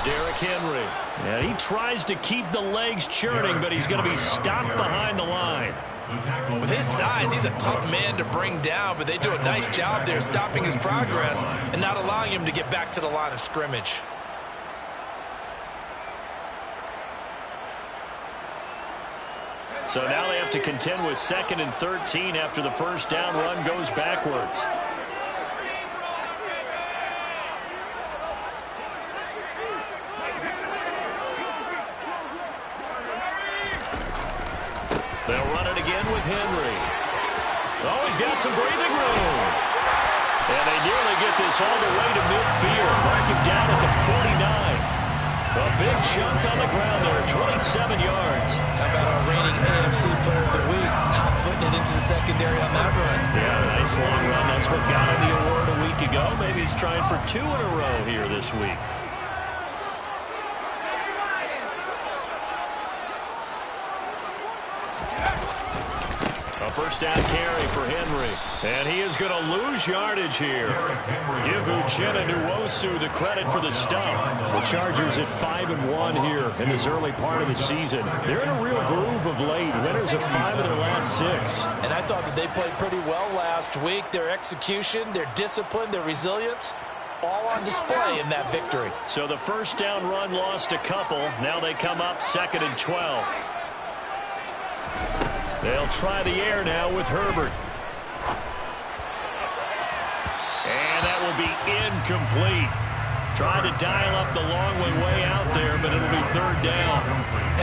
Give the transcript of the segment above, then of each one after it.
Derrick Henry. And he tries to keep the legs churning, but he's going to be stopped behind the line. With his size, he's a tough man to bring down, but they do a nice job there stopping his progress and not allowing him to get back to the line of scrimmage. So now they have to contend with 2nd and 13 after the first down run goes backwards. They'll run it again with Henry. Oh, he's got some breathing room. And they nearly get this all the way to midfield. Mark him down at the 49. A big chunk on the ground there, 27 yards. How about our reigning AFC Player of the Week, hot-footing it into the secondary on that run? Yeah, nice long run. That's what got him the award a week ago. Maybe he's trying for 2 in a row here this week. A first down carry for Henry. And he is going to lose yardage here. Give Uchenna Nwosu the credit for the stuff. The Chargers at 5-1 here in this early part of the season. They're in a real groove of late. Winners of 5 of their last 6. And I thought that they played pretty well last week. Their execution, their discipline, their resilience, all on display in that victory. So the first down run lost a couple. Now they come up 2nd and 12. They'll try the air now with Herbert. And that will be incomplete. Trying to dial up the long way out there, but it'll be 3rd down.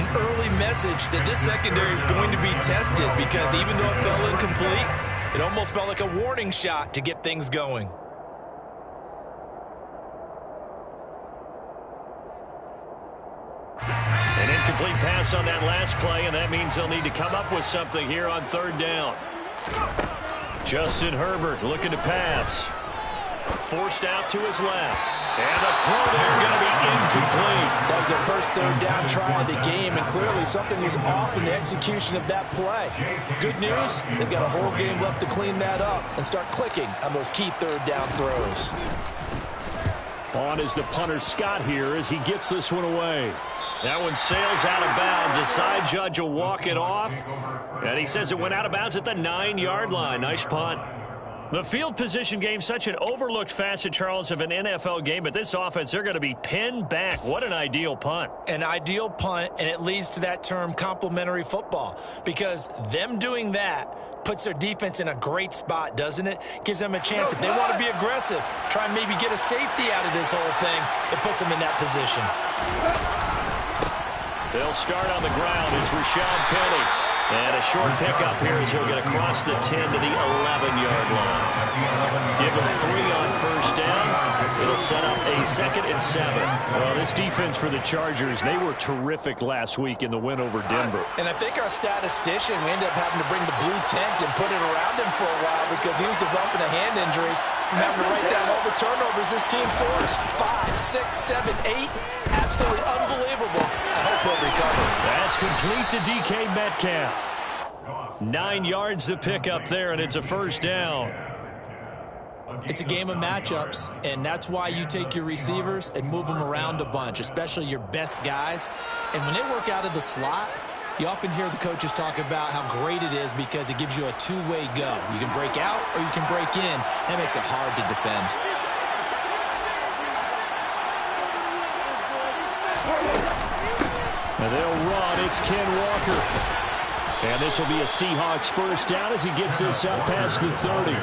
An early message that this secondary is going to be tested because even though it fell incomplete, it almost felt like a warning shot to get things going. An incomplete pass on that last play, and that means they'll need to come up with something here on 3rd down. Justin Herbert looking to pass. Forced out to his left. And the throw there going to be incomplete. That was their first 3rd down try of the game, and clearly something was off in the execution of that play. Good news, they've got a whole game left to clean that up and start clicking on those key 3rd down throws. On is the punter Scott here as he gets this one away. That one sails out of bounds. The side judge will walk it off. And he says it went out of bounds at the 9-yard line. Nice punt. The field position game, such an overlooked facet, Charles, of an NFL game. But this offense, they're going to be pinned back. What an ideal punt. An ideal punt, and it leads to that term complementary football. Because them doing that puts their defense in a great spot, doesn't it? Gives them a chance. If they want to be aggressive, try and maybe get a safety out of this whole thing, it puts them in that position. They'll start on the ground. It's Rashad Penny. And a short pickup here as he'll get across the 10 to the 11-yard line. Give him 3 on first down. It'll set up a 2nd and 7. Well, this defense for the Chargers, they were terrific last week in the win over Denver. And I think our statistician, we ended up having to bring the blue tent and put it around him for a while because he was developing a hand injury from having to write down all the turnovers this team forced. 5, 6, 7, 8. Absolutely unbelievable. I hope he'll recover. That's complete to DK Metcalf. 9 yards to pick up there, and it's a first down. It's a game of matchups, and that's why you take your receivers and move them around a bunch, especially your best guys. And when they work out of the slot, you often hear the coaches talk about how great it is because it gives you a two-way go. You can break out or you can break in. That makes it hard to defend. And they'll run. It's Ken Walker. And this will be a Seahawks first down as he gets this up past the 30.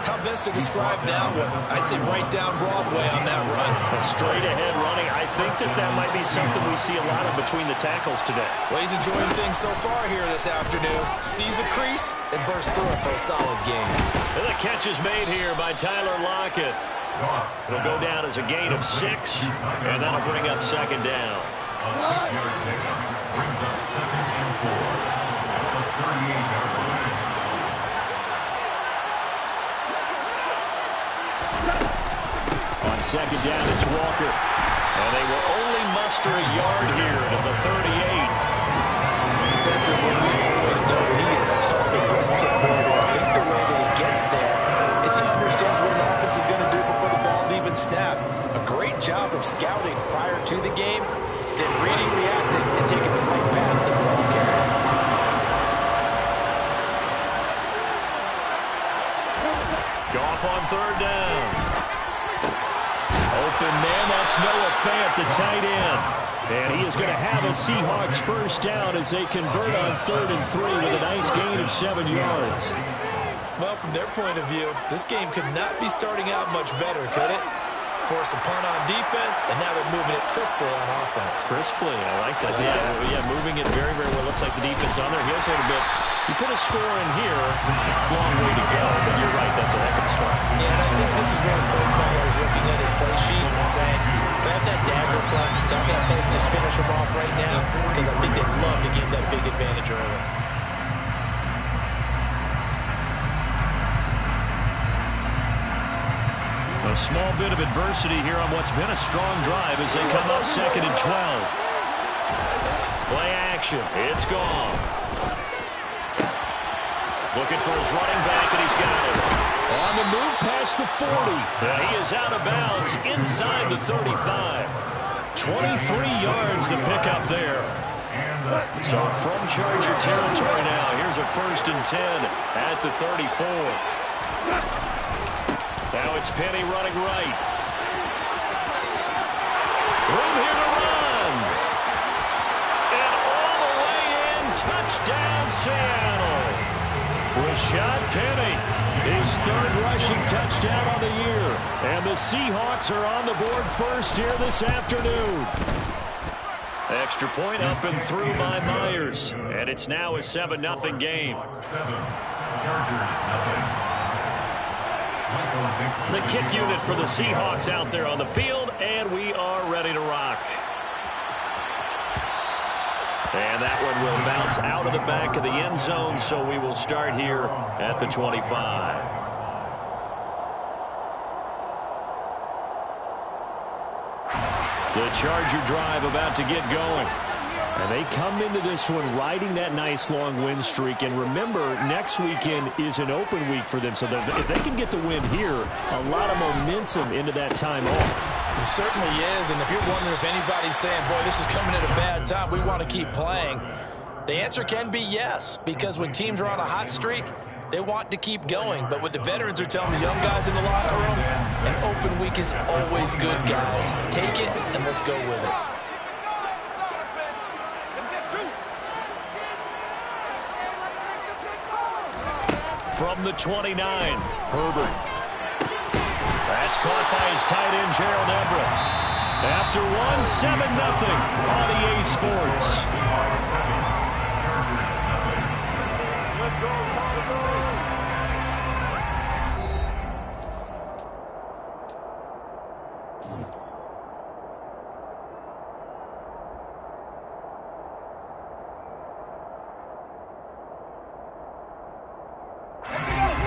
How best to describe that one? I'd say right down Broadway on that run. A straight-ahead running. I think that might be something we see a lot of between the tackles today. Well, he's enjoying things so far here this afternoon. Sees a crease and bursts through it for a solid game. And the catch is made here by Tyler Lockett. It'll go down as a gain of 6, and that'll bring up 2nd down. A 6-yard pickup brings up 2nd and 4 at the 38-yard line. On 2nd down, it's Walker. And they will only muster a yard here to the 38. Defensively, we always know that he is tough and run supported. I think the way that he gets there is he understands what an offense is going to do before the ball's even snapped. A great job of scouting prior to the tight end. And he is going to have a Seahawks first down as they convert on 3rd and 3 with a nice gain of 7 yards. Well, from their point of view, this game could not be starting out much better, could it? Force a punt on defense, and now they're moving it crisply on offense. Crisply, I like that. Yeah, moving it very, very well. Looks like the defense on their heels a little bit. You put a score in here, long way to go, but you're right, that's a heck of a start. Yeah, and I think this is where the play caller is looking at his play sheet and saying, grab that dagger play, grab that play and just finish them off right now, because I think they'd love to give that big advantage early. A small bit of adversity here on what's been a strong drive as they come up 2nd and 12. Play action. It's gone. Looking for his running back, and he's got it. On the move past the 40. And he is out of bounds inside the 35. 23 yards the pickup there. So from Charger territory now, here's a 1st and 10 at the 34. Now it's Penny running right. Room here to run. And all the way in, touchdown Seattle. Rashad Penny, his 3rd rushing touchdown of the year. And the Seahawks are on the board first here this afternoon. Extra point up and through by Myers. And it's now a 7-0 game. 7, Chargers, nothing. The kick unit for the Seahawks out there on the field, and we are ready to rock. And that one will bounce out of the back of the end zone, so we will start here at the 25. The Charger drive about to get going. And they come into this one riding that nice long win streak. And remember, next weekend is an open week for them. So if they can get the win here, a lot of momentum into that time off. It certainly is. And if you're wondering if anybody's saying, boy, this is coming at a bad time, we want to keep playing, the answer can be yes. Because when teams are on a hot streak, they want to keep going. But what the veterans are telling the young guys in the locker room, an open week is always good, guys. Take it and let's go with it. From the 29, Herbert. That's caught by his tight end, Gerald Everett. After 7-0 on EA Sports. Let's go,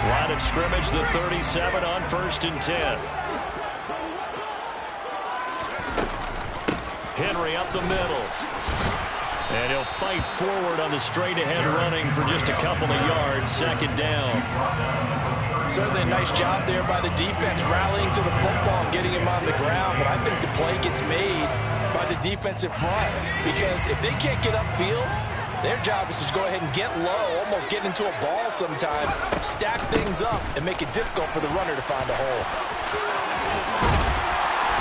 Line of scrimmage, the 37 on 1st and 10. Henry up the middle. And he'll fight forward on the straight-ahead running for just a couple of yards. 2nd down. Certainly a nice job there by the defense rallying to the football and getting him on the ground. But I think the play gets made by the defensive front. Because if they can't get upfield, their job is to go ahead and get low, almost get into a ball sometimes, stack things up, and make it difficult for the runner to find a hole.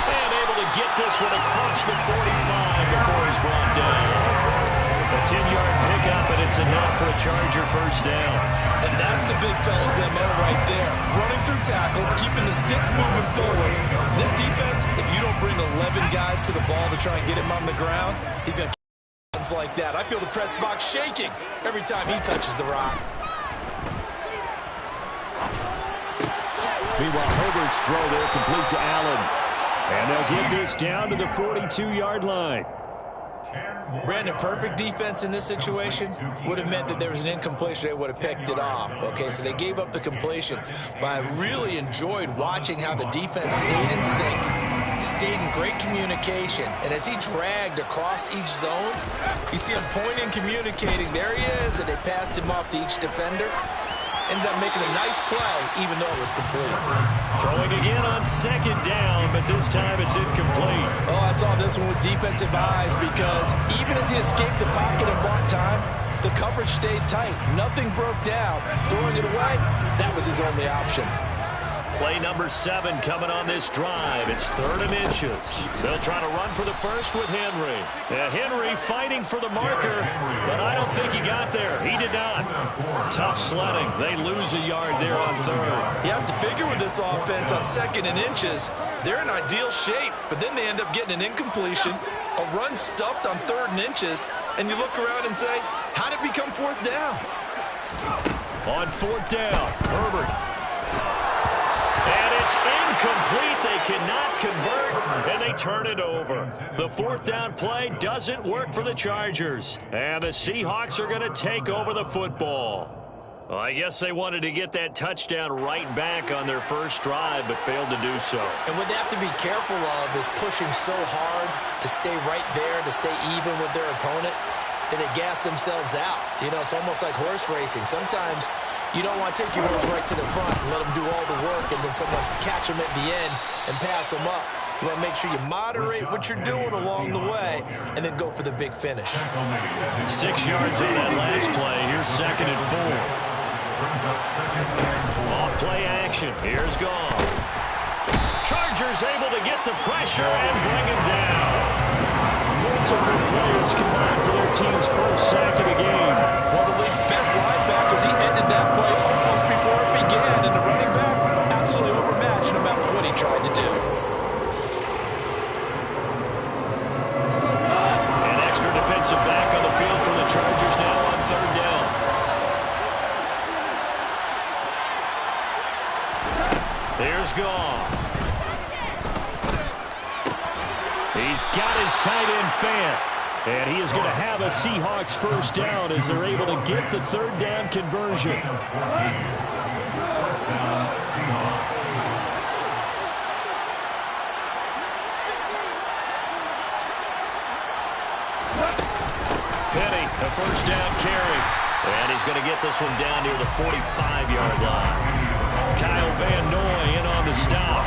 And able to get this one across the 45 before he's brought down. A 10-yard pickup, and it's enough for a Charger first down. And that's the big fella's MO right there. Running through tackles, keeping the sticks moving forward. This defense, if you don't bring 11 guys to the ball to try and get him on the ground, he's going to like that. I feel the press box shaking every time he touches the rock. Meanwhile, Herbert's throw there complete to Allen. And they'll get this down to the 42-yard line. Brandon, perfect defense in this situation would have meant that there was an incompletion. They would have picked it off. Okay, so they gave up the completion. But I really enjoyed watching how the defense stayed in sync, stayed in great communication. And as he dragged across each zone, you see him pointing, communicating. There he is, and they passed him off to each defender. Ended up making a nice play, even though it was complete. Throwing again on 2nd down, but this time it's incomplete. Oh, I saw this one with defensive eyes because even as he escaped the pocket and bought time, the coverage stayed tight. Nothing broke down. Throwing it away, that was his only option. Play number 7 coming on this drive. It's 3rd and inches. They'll try to run for the first with Henry. Henry fighting for the marker, but I don't think he got there. He did not. Tough sledding. They lose a yard there on 3rd. You have to figure with this offense on 2nd and inches, they're in ideal shape, but then they end up getting an incompletion, a run stuffed on 3rd and inches, and you look around and say, how did it become 4th down? On 4th down, Herbert. And it's incomplete. They cannot convert, and they turn it over. The 4th down play doesn't work for the Chargers, and the Seahawks are going to take over the football. Well, I guess they wanted to get that touchdown right back on their first drive, but failed to do so. And what they have to be careful of is pushing so hard to stay right there, to stay even with their opponent, that they gas themselves out. You know, it's almost like horse racing. Sometimes you don't want to take your horse right to the front and let them do all the work, and then someone catch them at the end and pass them up. You want to make sure you moderate what you're doing along the way and then go for the big finish. 6 yards on that last play. Here's 2nd and 4. Off play action. Here's Goff. Chargers able to get the pressure and bring him down. Multiple players combined for their team's first sack of the game. One of the league's best linebackers, he ended that play almost before it began, and the running back absolutely overmatched no matter what he tried to do. An extra defensive back on the field for the Chargers now on 3rd down. There's Goff. He's got his tight end Fant. And he is going to have a Seahawks first down as they're able to get the 3rd down conversion. Penny, a first down carry. And he's going to get this one down near the 45-yard line. Kyle Van Noy in on the stop.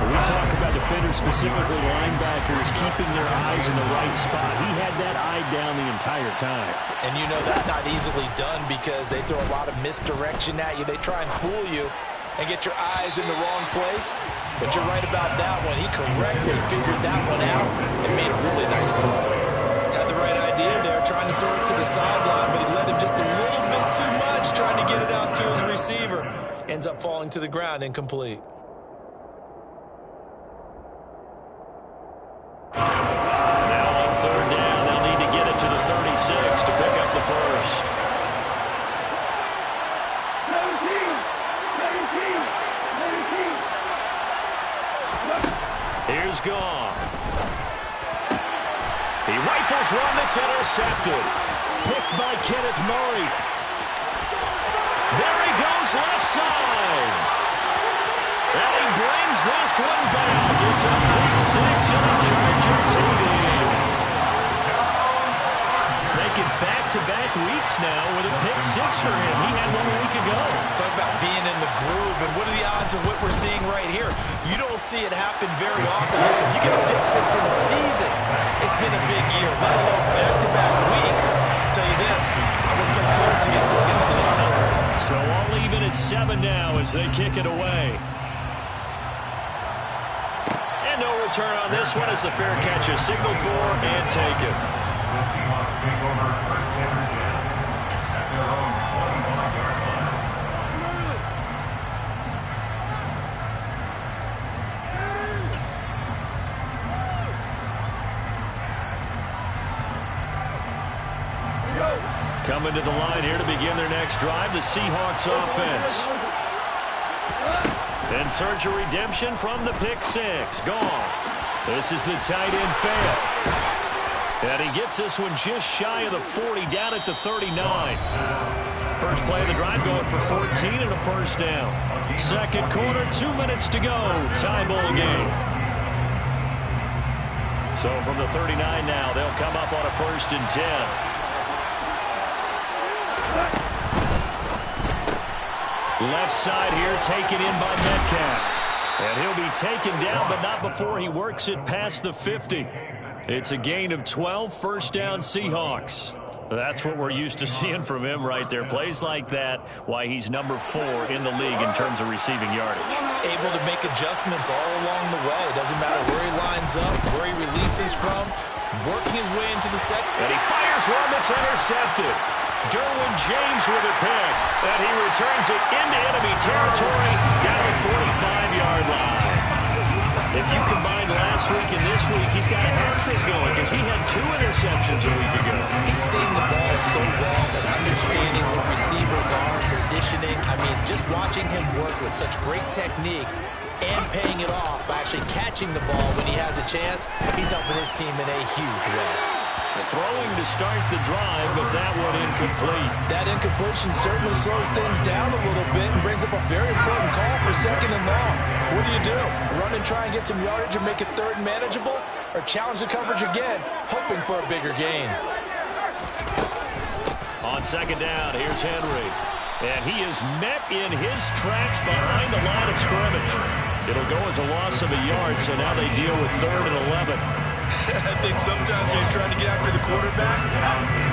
When we talk about defenders, specifically linebackers, keeping their eyes in the right spot, he had that eye down the entire time. And you know that's not easily done because they throw a lot of misdirection at you. They try and fool you and get your eyes in the wrong place. But you're right about that one. He correctly figured that one out and made a really nice play. Had the right idea there, trying to throw it to the sideline, but he let him just a little bit too much, trying to get it out to his receiver. Ends up falling to the ground, incomplete. Now on 3rd down, they'll need to get it to the 36 to pick up the first. 17. Here's Goff. He rifles one that's intercepted. Picked by Kenneth Murray. There he goes left side. And he brings this one back. It's a pick 6 and a Charger TD. Making back-to-back weeks now with a pick 6 for him. He had one a week ago. Talk about being in the groove, and what are the odds of what we're seeing right here? You don't see it happen very often. Listen, you get a pick 6 in a season, it's been a big year, let alone back-to-back weeks. I'll tell you this, I would play cards against this guy a lot harder. So all even at 7 now as they kick it away. And no return on this one as the fair catch is signaled for and taken. The Seahawks take over 1st and 10 at their own 25-yard line. Coming to the line here to begin their next drive, the Seahawks offense. In search of redemption from the pick 6. Goff. This is the tight end Fant. And he gets this one just shy of the 40, down at the 39. First play of the drive going for 14 and a first down. 2nd quarter, 2 minutes to go. Tie ball game. So from the 39 now, they'll come up on a 1st and 10. Left side here taken in by Metcalf. And he'll be taken down, but not before he works it past the 50. It's a gain of 12, first down Seahawks. That's what we're used to seeing from him right there. Plays like that, why he's number 4 in the league in terms of receiving yardage. Able to make adjustments all along the way. Doesn't matter where he lines up, where he releases from, working his way into the set. And he fires one that's intercepted. Derwin James with a pick. And he returns it into enemy territory down the 45-yard line. If you combine last week and this week, he's got a hat trick going because he had 2 interceptions a week ago. He's seeing the ball so well and understanding what receivers are, positioning. I mean, just watching him work with such great technique and paying it off by actually catching the ball when he has a chance, he's helping his team in a huge way. Throwing to start the drive, but that one incomplete. That incompletion certainly slows things down a little bit and brings up a very important call for 2nd and long. What do? Run and try and get some yardage and make it 3rd and manageable, or challenge the coverage again, hoping for a bigger gain? On 2nd down, here's Henry. And he is met in his tracks behind the line of scrimmage. It'll go as a loss of a yard, so now they deal with 3rd and 11. I think sometimes when you're trying to get after the quarterback,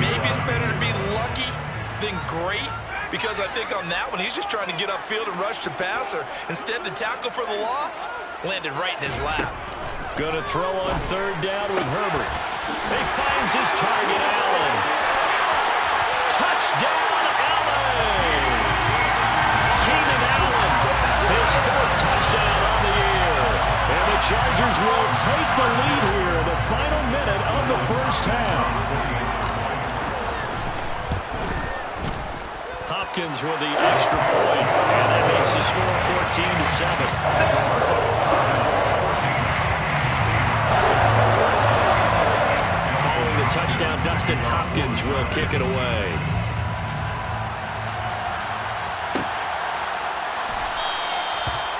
maybe it's better to be lucky than great, because I think on that one, he's just trying to get upfield and rush the passer. Instead, the tackle for the loss landed right in his lap. Going to throw on 3rd down with Herbert. He finds his target, Allen. Touchdown, Allen! Keenan Allen, his 4th touchdown on the year. And the Chargers will take the lead here in the final minute of the 1st half. Hopkins with the extra point, and that makes the score 14-7. Following the touchdown, Dustin Hopkins will kick it away.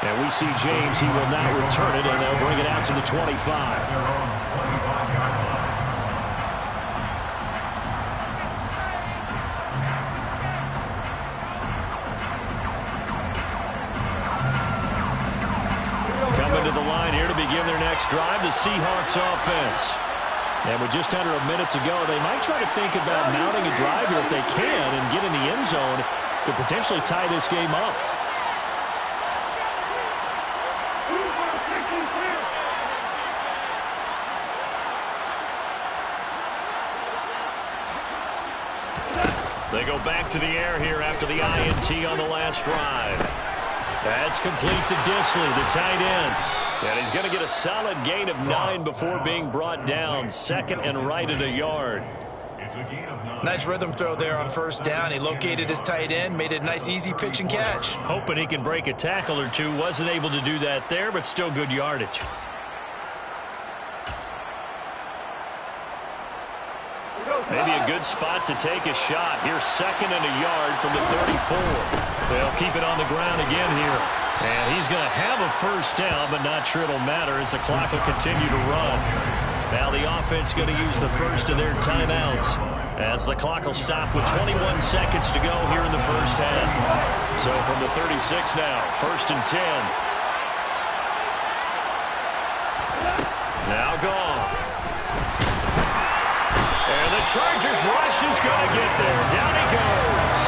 And we see James. He will now return it, and they'll bring it out to the 25. Coming to the line here to begin their next drive, the Seahawks offense. And with just under a minute to go, they might try to think about mounting a drive here if they can and get in the end zone to potentially tie this game up. They go back to the air here after the INT on the last drive. That's complete to Disley, the tight end. And he's going to get a solid gain of 9 before being brought down. 2nd and right at a yard. Nice rhythm throw there on 1st down. He located his tight end, made it a nice easy pitch and catch. Hoping he can break a tackle or two. Wasn't able to do that there, but still good yardage. Maybe a good spot to take a shot. Here's 2nd and a yard from the 34. They'll keep it on the ground again here. And he's going to have a 1st down, but not sure it'll matter as the clock will continue to run. Now the offense going to use the first of their timeouts as the clock will stop with 21 seconds to go here in the 1st half. So from the 36 now, 1st and 10. Now gone. And the Chargers rush is going to get there. Down he goes.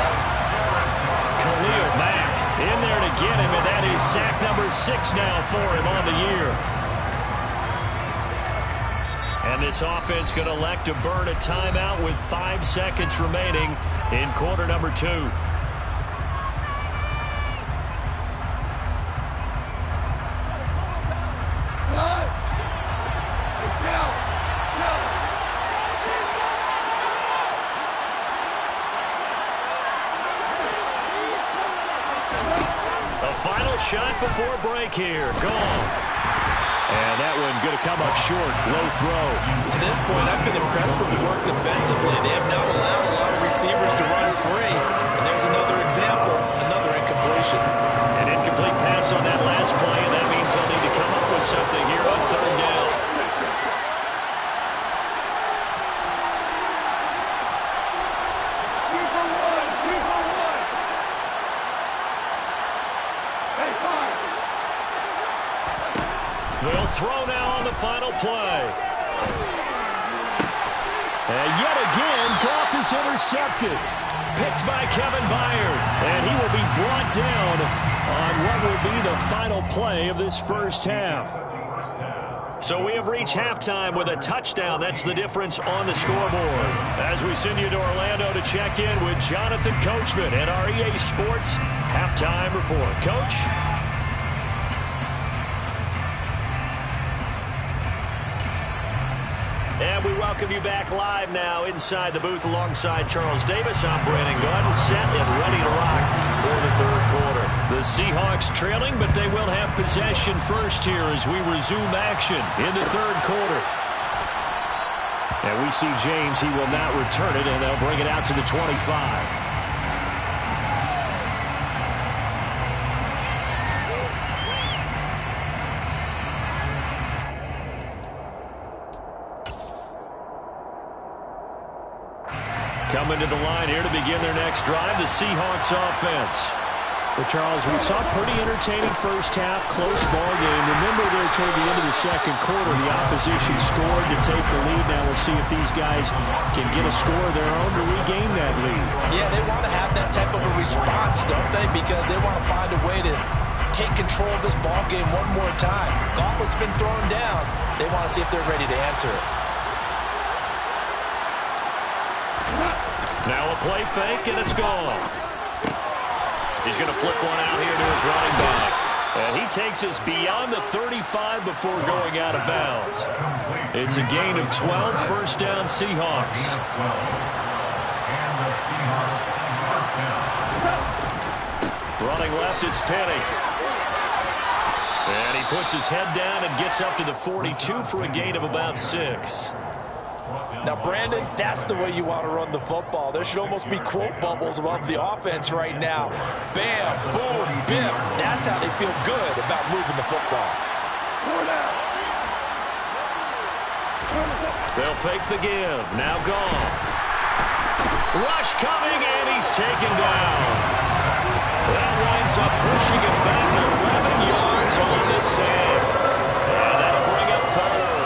Khalil Mack in there to get him, and that is sack number 6 now for him on the year. And this offense going to elect to burn a timeout with 5 seconds remaining in quarter number 2. Shot before break here. Gone. And that one going to come up short. Low throw. To this point, I've been impressed with the work defensively. They have not allowed a lot of receivers to run free. And there's another example, another incompletion. An incomplete pass on that last play, and that means they'll need to come up with something here on 3rd down. They'll throw now on the final play. And yet again, Goff handoff is intercepted. Picked by Kevin Byard. And he will be brought down on what will be the final play of this first half. So we have reached halftime with a touchdown. That's the difference on the scoreboard. As we send you to Orlando to check in with Jonathan Coachman and our EA Sports Halftime Report. Coach? And we welcome you back live now inside the booth alongside Charles Davis. I'm Brandon Gunn, set and ready to rock for the third quarter. The Seahawks trailing, but they will have possession first here as we resume action in the third quarter. And we see James. He will not return it, and they'll bring it out to the 25. Coming to the line here to begin their next drive, the Seahawks offense. Well, Charles, we saw a pretty entertaining first half, close ball game. Remember there toward the end of the second quarter, the opposition scored to take the lead. Now we'll see if these guys can get a score of their own to regain that lead. Yeah, they want to have that type of a response, don't they? Because they want to find a way to take control of this ball game one more time. Gauntlet's been thrown down. They want to see if they're ready to answer it. Now a play fake, and it's gone. He's going to flip one out here to his running back. And he takes us beyond the 35 before going out of bounds. It's a gain of 12, first down Seahawks. Running left, it's Penny. And he puts his head down and gets up to the 42 for a gain of about 6. Now, Brandon, that's the way you want to run the football. There should almost be quote bubbles above the offense right now. Bam, boom, biff. That's how they feel good about moving the football. They'll fake the give. Now gone. Rush coming, and he's taken down. That winds up pushing him back 11 yards on the save. And that'll bring up third.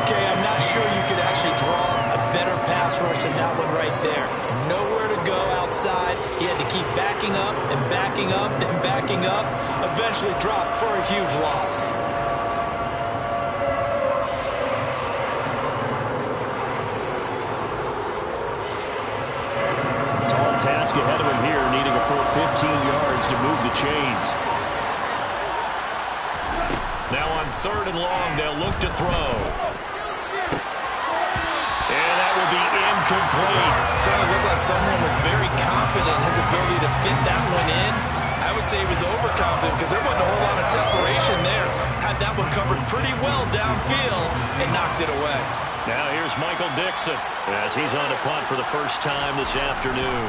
Okay, I'm not sure you could actually draw a better pass rush than that one right there. Nowhere to go outside. He had to keep backing up and backing up and backing up. Eventually dropped for a huge loss. Tall task ahead of him here, needing a full 15 yards to move the chains. Now on third and long, they'll look to throw. And that will be incomplete. Certainly looked like someone was very confident in his ability to fit that one in. I would say he was overconfident because there wasn't a whole lot of separation there. Had that one covered pretty well downfield and knocked it away. Now here's Michael Dixon as he's on to punt for the first time this afternoon.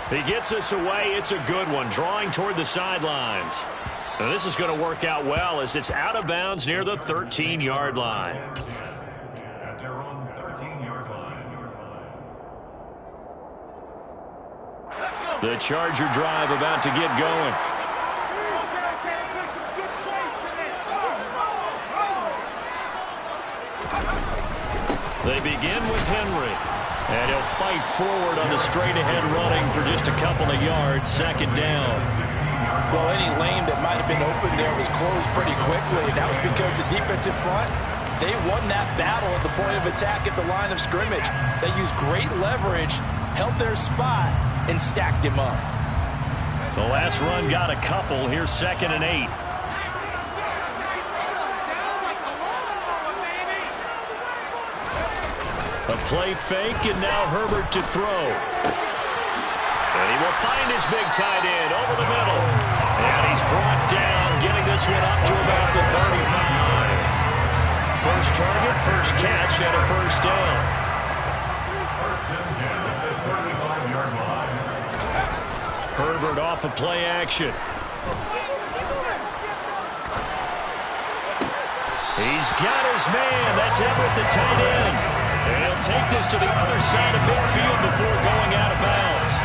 He gets us away. It's a good one, drawing toward the sidelines. Now this is going to work out well as it's out of bounds near the 13-yard line. The Charger drive about to get going. They begin with Henry. And he'll fight forward on the straight-ahead running for just a couple of yards, second down. Well, any lane that might have been open there was closed pretty quickly. That was because the defensive front, they won that battle at the point of attack at the line of scrimmage. They used great leverage, held their spot, and stacked him up. The last run got a couple. Here's 2nd and 8. A play fake, and now Herbert to throw. And he will find his big tight end over the middle. And he's brought down, getting this one up to about the 35. First target, first catch, and a first down. Herbert off of play action. He's got his man. That's Everett, the tight end. And he'll take this to the other side of midfield before going out of bounds.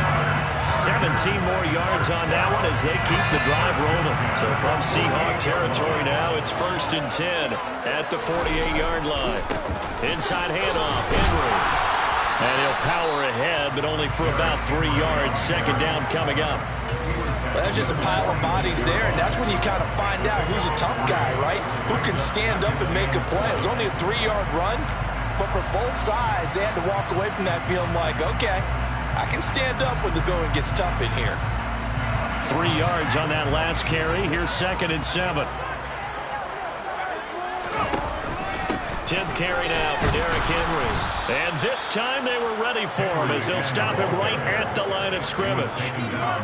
17 more yards on that one as they keep the drive rolling. So from Seahawk territory now, it's 1st and 10 at the 48-yard line. Inside handoff, Henry. And he'll power ahead, but only for about 3 yards. Second down coming up. Well, there's just a pile of bodies there, and that's when you kind of find out who's a tough guy, right? Who can stand up and make a play. It was only a 3-yard run, but for both sides, they had to walk away from that feeling like, okay, I can stand up when the going gets tough in here. 3 yards on that last carry. Here's 2nd and 7. 10th carry now for Derrick Henry. And this time they were ready for him as they'll stop him right at the line of scrimmage.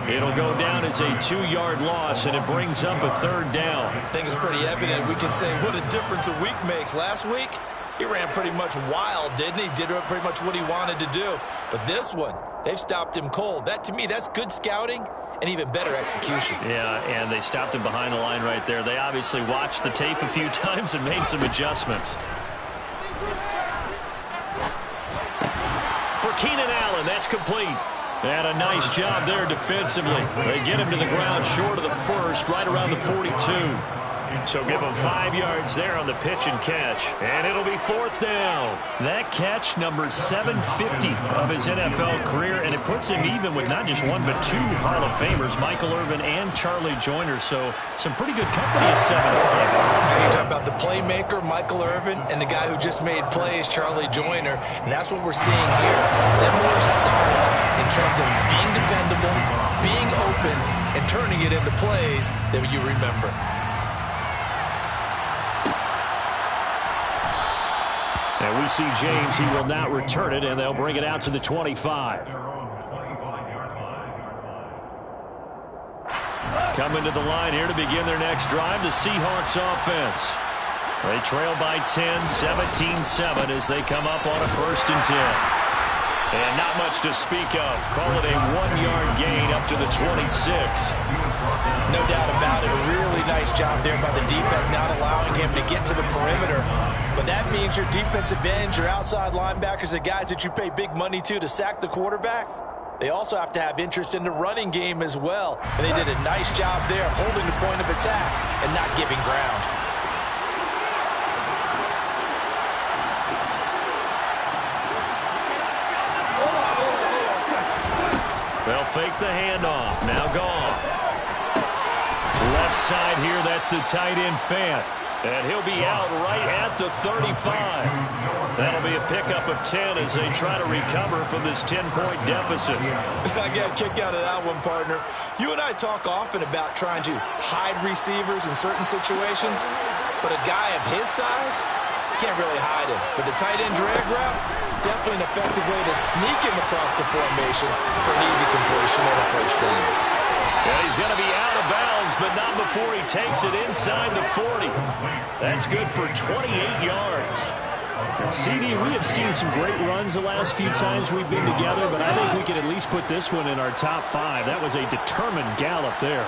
It'll go down as a 2-yard loss, and it brings up a 3rd down. I think it's pretty evident. We can say what a difference a week makes. Last week, he ran pretty much wild, didn't he? Did pretty much what he wanted to do. But this one, they've stopped him cold. That, to me, that's good scouting and even better execution. Yeah, and they stopped him behind the line right there. They obviously watched the tape a few times and made some adjustments. For Keenan Allen, that's complete. And a nice job there defensively. They get him to the ground short of the first, right around the 42. So give him 5 yards there on the pitch and catch. And it'll be 4th down. That catch, number 750 of his NFL career, and it puts him even with not just one but 2 Hall of Famers, Michael Irvin and Charlie Joyner. So some pretty good company at 7'5". You talk about the playmaker, Michael Irvin, and the guy who just made plays, Charlie Joyner. And that's what we're seeing here. Similar style in terms of being dependable, being open, and turning it into plays that you remember. And we see James. He will not return it, and they'll bring it out to the 25. Coming to the line here to begin their next drive, the Seahawks offense. They trail by 10, 17-7 as they come up on a 1st and 10. And not much to speak of. Call it a 1-yard gain up to the 26. No doubt about it. A really nice job there by the defense, not allowing him to get to the perimeter. But that means your defensive ends, your outside linebackers, the guys that you pay big money to sack the quarterback, they also have to have interest in the running game as well. And they did a nice job there of holding the point of attack and not giving ground. They'll fake the handoff. Now Goff. Left side here, that's the tight end Fant. And he'll be out right at the 35. That'll be a pickup of 10 as they try to recover from this 10-point deficit. I got a kick out of that one, partner. You and I talk often about trying to hide receivers in certain situations, but a guy of his size, can't really hide him. But the tight end drag route, definitely an effective way to sneak him across the formation for an easy completion and a 1st down. And he's going to be out of bounds, but not before he takes it inside the 40. That's good for 28 yards. And CD, we have seen some great runs the last few times we've been together, but I think we can at least put this one in our top 5. That was a determined gallop there.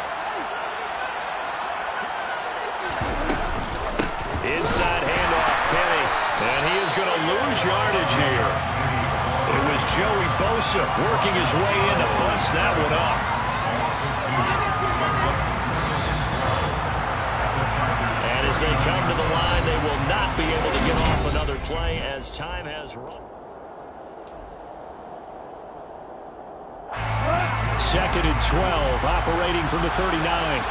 Inside handoff, Penny. And he is going to lose yardage here. It was Joey Bosa working his way in to bust that one up. And as they come to the line, they will not be able to get off another play as time has run. 2nd and 12, operating from the 39.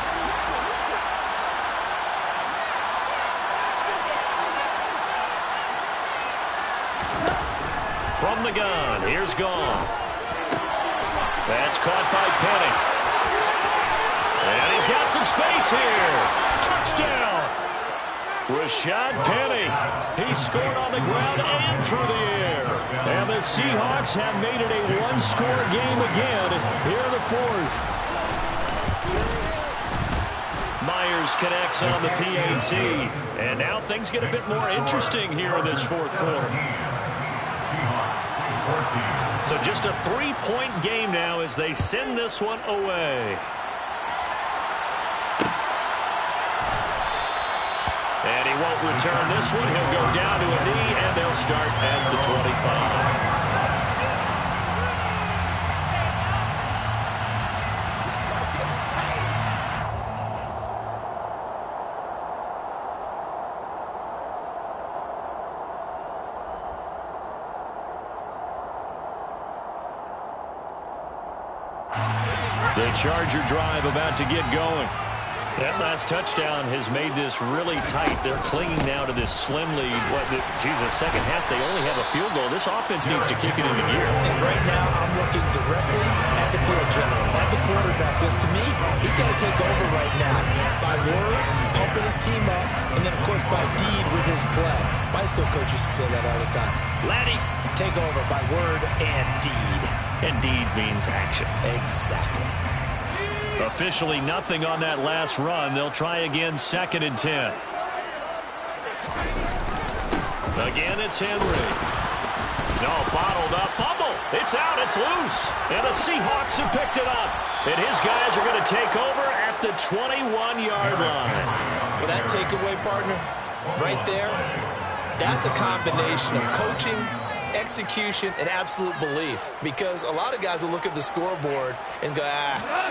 From the gun, here's Goff. That's caught by Penny. And he's got some space here. Touchdown. Rashad Penny. He scored on the ground and through the air. And the Seahawks have made it a 1-score game again here in the 4th. Myers connects on the PAT. And now things get a bit more interesting here in this 4th quarter. So just a 3-point game now as they send this one away. And he won't return this one. He'll go down to a knee, and they'll start at the 25. The Charger drive about to get going. That last touchdown has made this really tight. They're clinging now to this slim lead. Second half, they only have a field goal. This offense needs to kick it into gear. And right now, I'm looking directly at the field general, at the quarterback. Because to me, he's got to take over right now. By word, pumping his team up, and then, of course, by deed with his play. My high school coach used to say that all the time. Laddie, take over by word and deed. And deed means action. Exactly. Officially nothing on that last run. They'll try again, 2nd and 10. Again, it's Henry. No, bottled up. Fumble. It's out. It's loose. And the Seahawks have picked it up. And his guys are going to take over at the 21-yard line. Well, that takeaway, partner, right there, that's a combination of coaching, execution, and absolute belief. Because a lot of guys will look at the scoreboard and go,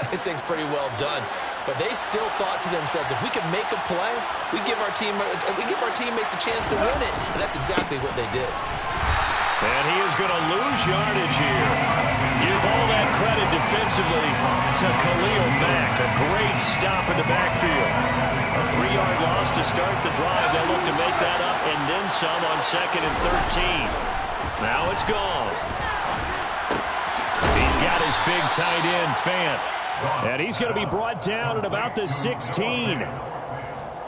this thing's pretty well done. But they still thought to themselves, if we can make a play, we give our teammates a chance to win it. And that's exactly what they did. And he is going to lose yardage here. Give all that credit defensively to Khalil Mack. A great stop in the backfield. A 3-yard loss to start the drive. They'll look to make that up and then some on 2nd and 13. Now it's gone. He's got his big tight end, Fant. And he's going to be brought down at about the 16.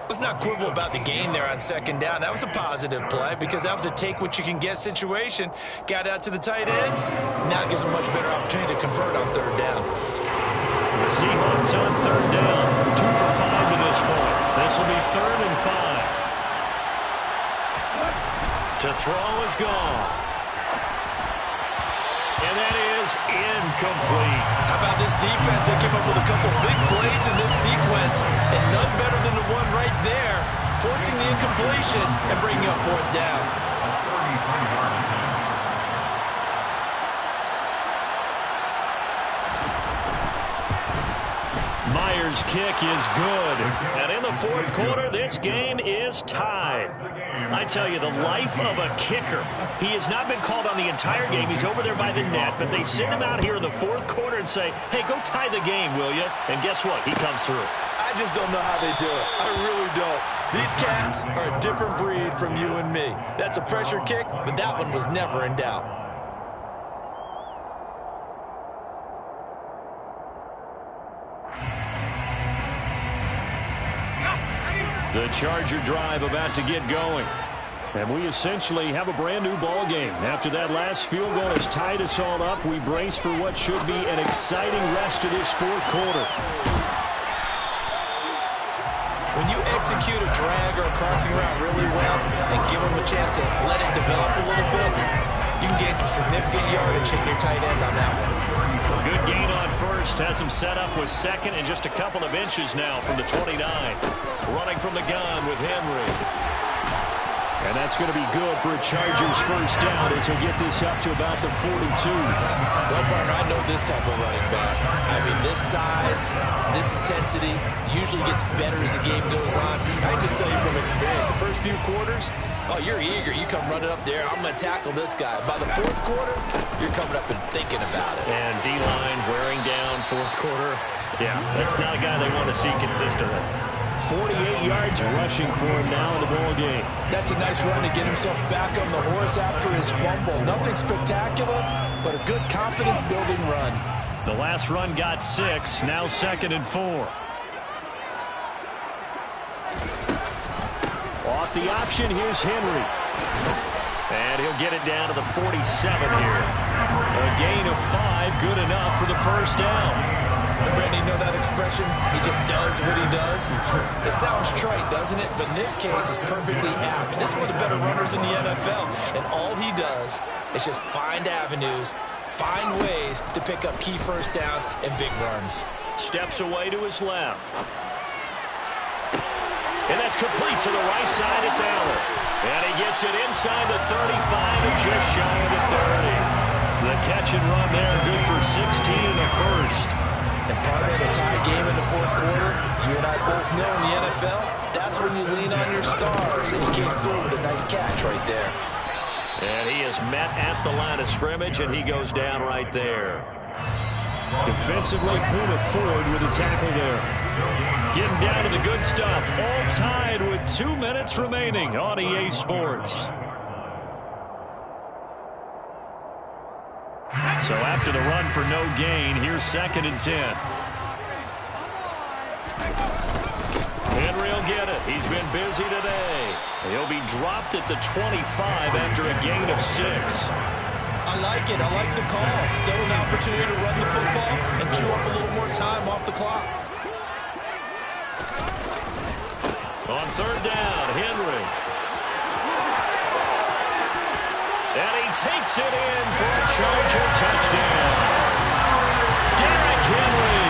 Let's not quibble about the gain there on 2nd down. That was a positive play because that was a take-what-you-can-get situation. Got out to the tight end. Now it gives him a much better opportunity to convert on 3rd down. The Seahawks on 3rd down. 2 for 5 to this point. This will be 3rd and 5. To throw is gone. And that is incomplete. How about this defense? They came up with a couple big plays in this sequence, and none better than the one right there, forcing the incompletion and bringing up 4th down. Myers' kick is good. And in the 4th quarter, this game is tied. I tell you, the life of a kicker. He has not been called on the entire game. He's over there by the net, but they send him out here in the 4th quarter and say, hey, go tie the game, will you? And guess what? He comes through. I just don't know how they do it. I really don't. These cats are a different breed from you and me. That's a pressure kick, but that one was never in doubt. The Charger drive about to get going. And we essentially have a brand-new ball game. After that last field goal has tied us all up, we brace for what should be an exciting rest of this 4th quarter. When you execute a drag or a crossing route really well and give them a chance to let it develop a little bit, you can gain some significant yardage hitting your tight end on that one. A good gain on 1st. Has him set up with 2nd and just a couple of inches now from the 29. Running from the gun with Henry. And that's going to be good for a Chargers 1st down as he'll get this up to about the 42. Well, partner, I know this type of running back. I mean, this size, this intensity usually gets better as the game goes on. I can just tell you from experience, the first few quarters, oh, you're eager. You come running up there. I'm going to tackle this guy. By the 4th quarter, you're coming up and thinking about it. And D-line wearing down 4th quarter. Yeah, that's not a guy they want to see consistently. 48 yards rushing for him now in the ball game. That's a nice run to get himself back on the horse after his fumble. Nothing spectacular, but a good confidence-building run. The last run got 6. Now 2nd and 4. Off the option, here's Henry. And he'll get it down to the 47 here. A gain of 5, good enough for the 1st down. Brandon, you know that expression? He just does what he does. It sounds trite, doesn't it? But in this case, it's perfectly apt. This is one of the better runners in the NFL. And all he does is just find avenues, find ways to pick up key 1st downs and big runs. Steps away to his left. And that's complete to the right side. It's Allen. And he gets it inside the 35 and just shy of the 30. The catch and run there, good for 16 in the 1st. And partner, in a tie game in the 4th quarter, you and I both know in the NFL, that's when you lean on your stars, and he came through with a nice catch right there. And he is met at the line of scrimmage, and he goes down right there. Defensively, Puna Ford with a tackle there. Getting down to the good stuff. All tied with 2 minutes remaining on EA Sports. So after the run for no gain, here's 2nd and 10. Henry will get it. He's been busy today. He'll be dropped at the 25 after a gain of 6. I like it. I like the call. Still an opportunity to run the football and chew up a little more time off the clock. On 3rd down, Henry. And he takes it in for a Charger touchdown. Derrick Henry,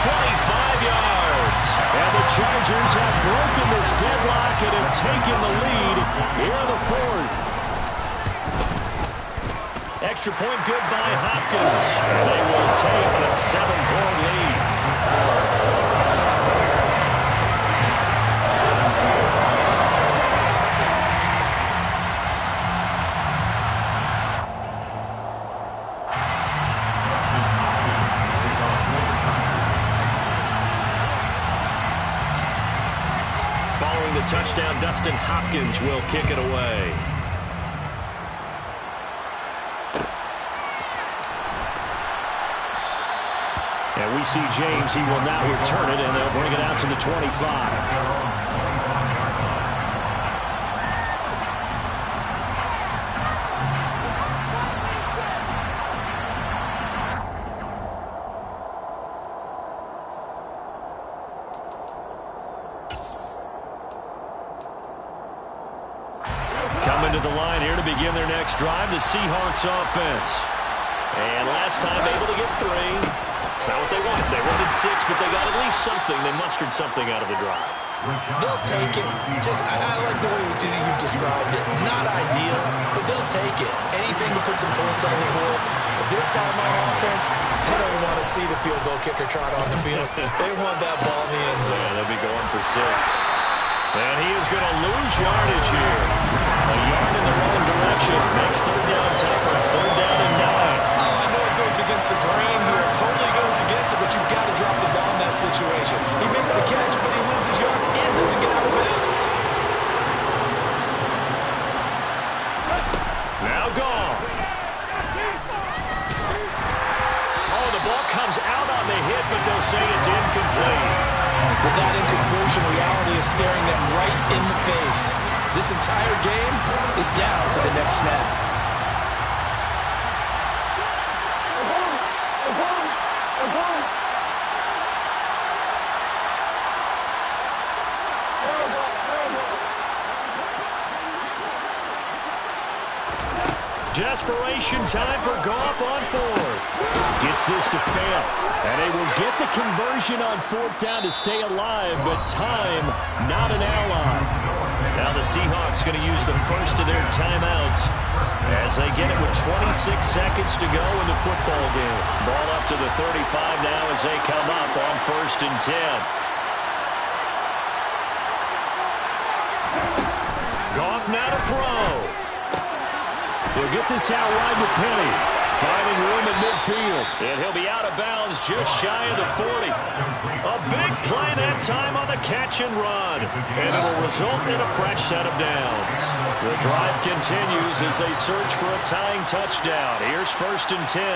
25 yards. And the Chargers have broken this deadlock and have taken the lead here in the 4th. Extra point good by Hopkins. They will take a 7-point lead. Following the touchdown, Dustin Hopkins will kick it away. And we see James. He will now return it, and they'll bring it out to the 25. Coming to the line here to begin their next drive, the Seahawks offense. And last time able to get 3. It's not what they wanted. They wanted 6, but they got at least something. They mustered something out of the drive. They'll take it. I like the way you described it. Not ideal, but they'll take it. Anything to put some points on the board. But this time on offense, they don't want to see the field goal kicker trot on the field. They want that ball in the end zone. Yeah, they'll be going for 6. And he is going to lose yardage here. A yard in the wrong direction. Makes 3rd down tougher. 3rd down and 9. Oh, I know it goes against the grain here. It totally goes against it, but you've got to drop the ball in that situation. He makes the catch, but he loses yards and doesn't get out of bounds. Now gone. Oh, the ball comes out on the hit, but they'll say it's incomplete. With that incompletion, reality is staring them right in the face. This entire game is down to the next snap. Desperation time for Goff on 4th. Gets this to fail. And they will get the conversion on 4th down to stay alive, but time, not an ally. Now the Seahawks going to use the first of their timeouts as they get it with 26 seconds to go in the football game. Ball up to the 35 now as they come up on 1st and 10. Goff now to throw. He'll get this out wide with Penny. Finding room at midfield. And he'll be out of bounds just shy of the 40. A big play that time on the catch and run. And it'll result in a fresh set of downs. The drive continues as they search for a tying touchdown. Here's 1st and 10.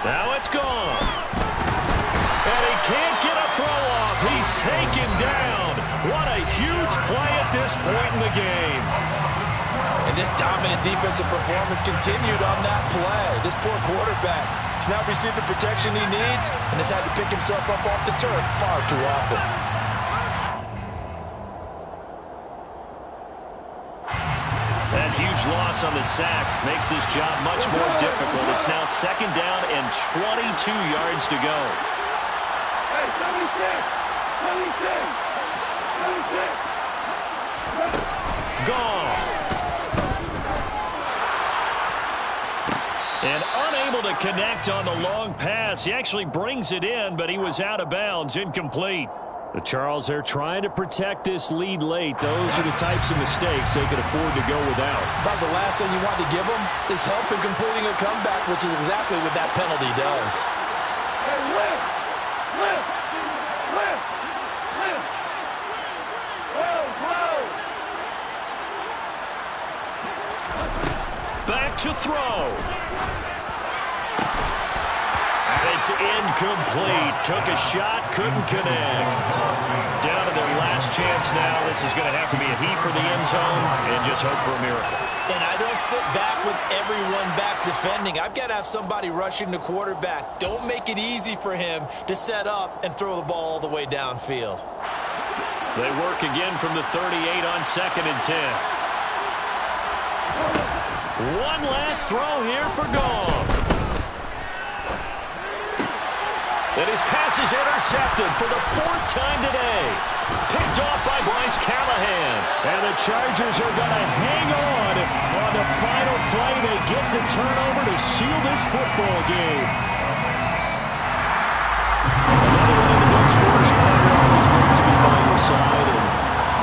Now it's gone. And he can't get a throw off. He's taken down. What a huge play at this point in the game. And this dominant defensive performance continued on that play. This poor quarterback has not received the protection he needs and has had to pick himself up off the turf far too often. That huge loss on the sack makes this job much more difficult. It's now 2nd down and 22 yards to go. Hey, 76! Gone. And unable to connect on the long pass. He actually brings it in, but he was out of bounds, incomplete. The Charles, they're trying to protect this lead late. Those are the types of mistakes they could afford to go without. About the last thing you want to give them is help in completing a comeback, which is exactly what that penalty does. Hey, lift! Lift! Lift! Lift! Whoa, whoa! Back to throw. It's incomplete. Took a shot, couldn't connect. Down to their last chance now. This is going to have to be a heat for the end zone and just hope for a miracle. And I don't sit back with everyone back defending. I've got to have somebody rushing the quarterback. Don't make it easy for him to set up and throw the ball all the way downfield. They work again from the 38 on 2nd and 10. One last throw here for Goff. And his pass is intercepted for the 4th time today. Picked off by Bryce Callahan. And the Chargers are going to hang on the final play. They get the turnover to seal this football game. Another one in the books for us, Margaret. Always great to be by your side. And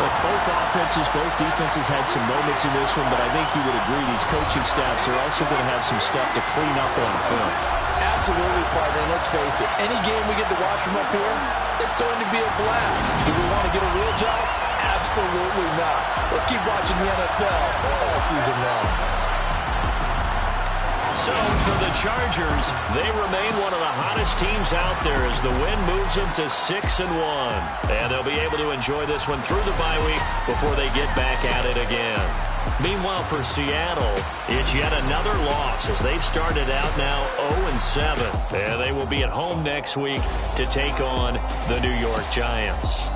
look, both offenses, both defenses had some moments in this one, but I think you would agree these coaching staffs are also going to have some stuff to clean up on film. Absolutely, partner. And let's face it, any game we get to watch from up here, it's going to be a blast. Do we want to get a real job? Absolutely not. Let's keep watching the NFL all season long. So for the Chargers, they remain one of the hottest teams out there as the win moves them to 6-1. And they'll be able to enjoy this one through the bye week before they get back at it again. Meanwhile, for Seattle, it's yet another loss as they've started out now 0-7. And they will be at home next week to take on the New York Giants.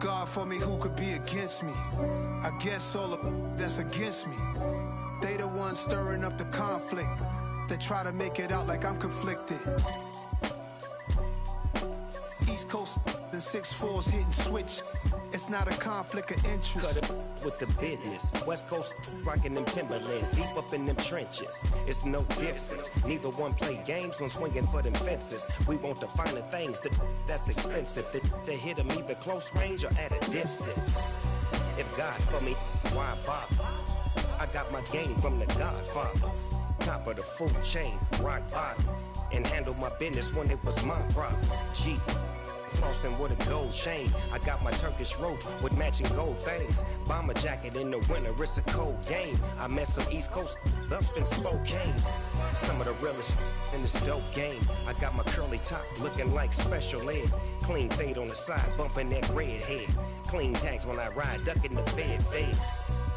God for me, who could be against me? I guess all of that's against me. They the ones stirring up the conflict. They try to make it out like I'm conflicted. East Coast and 6'4's hitting switch. It's not a conflict of interest. Cut it with the business. West Coast rocking them Timberlands, deep up in them trenches. It's no difference. Neither one play games when swinging for them fences. We want the finer things that's expensive. They hit them either close range or at a distance. If God for me, why bother? I got my game from the Godfather. Top of the food chain, rock bottom. And handle my business when it was my problem. Jeep. Flossing with a gold chain. I got my Turkish rope with matching gold things. Bomber jacket in the winter, it's a cold game. I met some East Coast up in Spokane. Some of the realest in this dope game. I got my curly top looking like special ed. Clean fade on the side, bumping that red head. Clean tags when I ride, ducking the feds.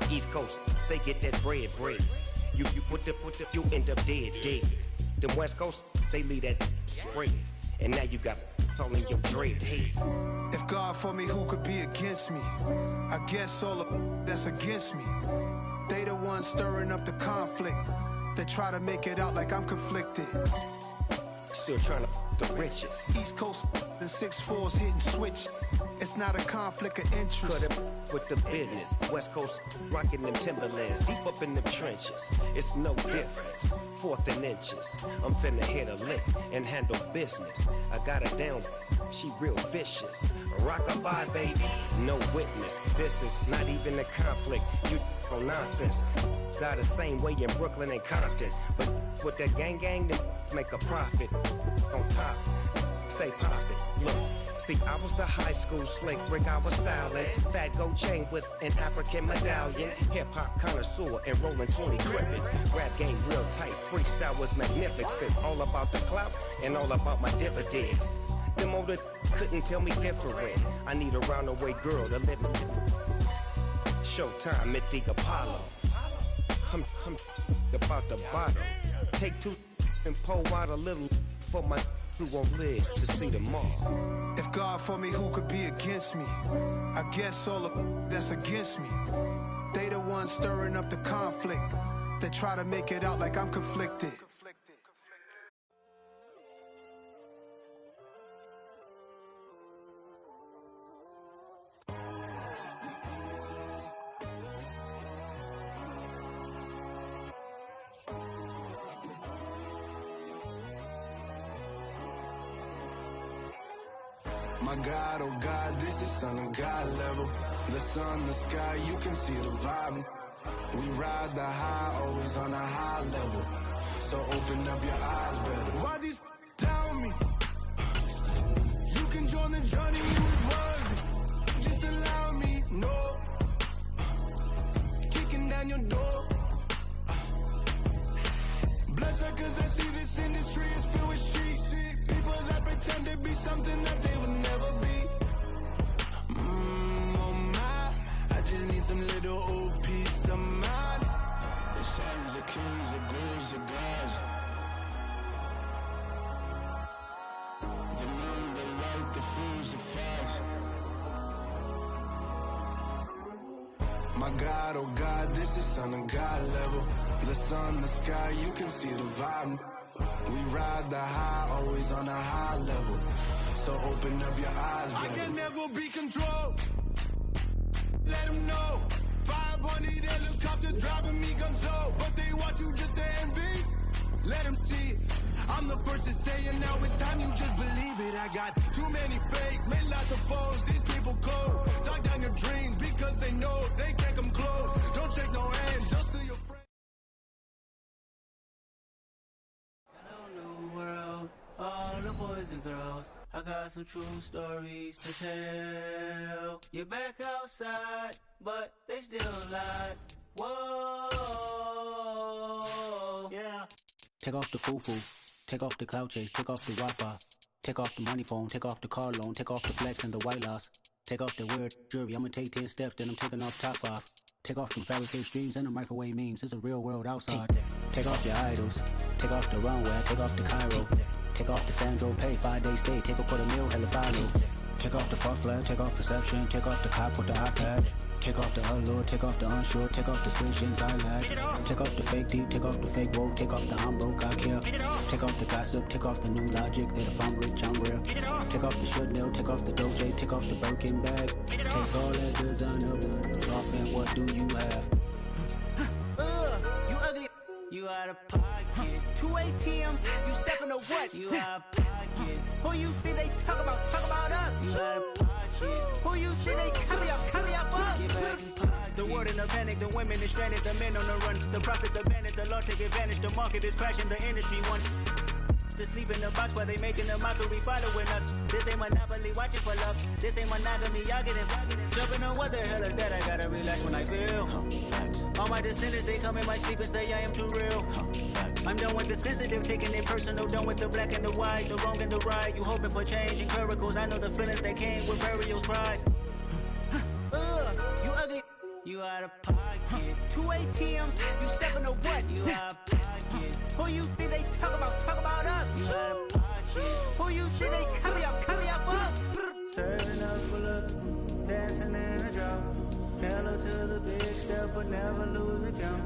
East Coast, they get that bread. You put the, you end up dead. Them West Coast, they leave that spread. And now you got calling your dread head. If God for me, who could be against me? I guess all of that's against me. They the ones stirring up the conflict. They try to make it out like I'm conflicted. Still trying to the riches. East Coast and 6'4's hitting switch. It's not a conflict of interest. Cut it with the business. West Coast rocking them Timberlands, deep up in them trenches. It's no difference. 4th and inches. I'm finna hit a lick and handle business. I got her down, she real vicious. Rock-a-bye, baby, no witness. This is not even a conflict. You on nonsense. Got the same way in Brooklyn and Compton. But with that gang, then make a profit. On top, stay poppin'. Look. See, I was the high school slick Rick, I was styling. Fat gold chain with an African medallion. Hip-hop connoisseur and rolling 20 gripping. Rap game real tight, freestyle was magnificent. All about the clout and all about my dividends. Them older couldn't tell me different. I need a round-away girl to live in. Showtime at the Apollo. I'm about the bottle. Take 2 and pour out a little for my who won't live to see tomorrow. If God for me, who could be against me? I guess all of that's against me. They the ones stirring up the conflict. They try to make it out like I'm conflicted. My God, oh God, this is Son of God level. The sun, the sky, you can see the vibe. We ride the high, always on a high level. So open up your eyes better. Why these tell me? You can join the journey, you is worthy. Just allow me, no. Kicking down your door. Bloodsuckers, I see this industry is filled with shit. People that pretend to be something that they would never be. Oh my, I just need some little old peace of mind. The sons of kings, the bulls, the gods. The moon, the light, the fools, the facts. My God, oh God, this is Son of God level. The sun, the sky, you can see the vibe. We ride the high, always on a high level. So open up your eyes, baby. I can never be controlled. Let them know. 500 helicopters driving me gonzo. But they want you just to envy. Let them see it. I'm the first to say it, now it's time you just believe it. I got too many fakes, made lots of foes. These people cold. Talk down your dreams because they know they can't come close. Don't shake no hands, just to your friends. All the boys and girls, I got some true stories to tell. You're back outside, but they still lied. Whoa, yeah. Take off the foo-foo, take off the cloud chase, take off the Wi-Fi, take off the money phone, take off the car loan, take off the flex and the white loss, take off the weird jewelry. I'ma take 10 steps, then I'm taking off top 5. Take off them fabricated streams and the microwave memes. It's a real world outside. Take off your idols, take off the runway, take off the Cairo. Take off the Sandro pay, 5-day stay, take a quarter meal, hella follow. Take off the fuck flag, take off perception, take off the cop with the iPad. Take off the allure, take off the unsure, take off decisions I lack. Take off the fake deep, take off the fake woke, take off the I'm broke, I care. Take off the gossip, take off the new logic, that if I'm rich, I'm real. Take off the should know, take off the Doge, take off the Birkin bag. Take all that designer, off and what do you have? You ugly, you out of pocket. 2 ATMs, you stepping to what? You out of pocket. Who you think they talk about us? You out of pocket. Who you think they carry up for us? Get back in pocket. The world in a panic, the women is stranded, the men on the run. The profits abandoned, the law take advantage, the market is crashing, the industry won. To sleep in the box while they making a mockery following us. This ain't Monopoly, watching for love. This ain't monogamy, y'all getting jumping on what the hell is that? I gotta relax when I feel. All my descendants, they come in my sleep and say I am too real. I'm done with the sensitive, taking it personal. Done with the black and the white, the wrong and the right. You hoping for change and miracles. I know the feelings that came with burial cries. You ugly, you out of pocket. 2 ATMs, you stepping to what? You out of pocket. Who you think they talk about us? You out of pocket. Who you think they carry up for us? Serving us for look, dancing in a drop. Hello to the big step, but never lose a count.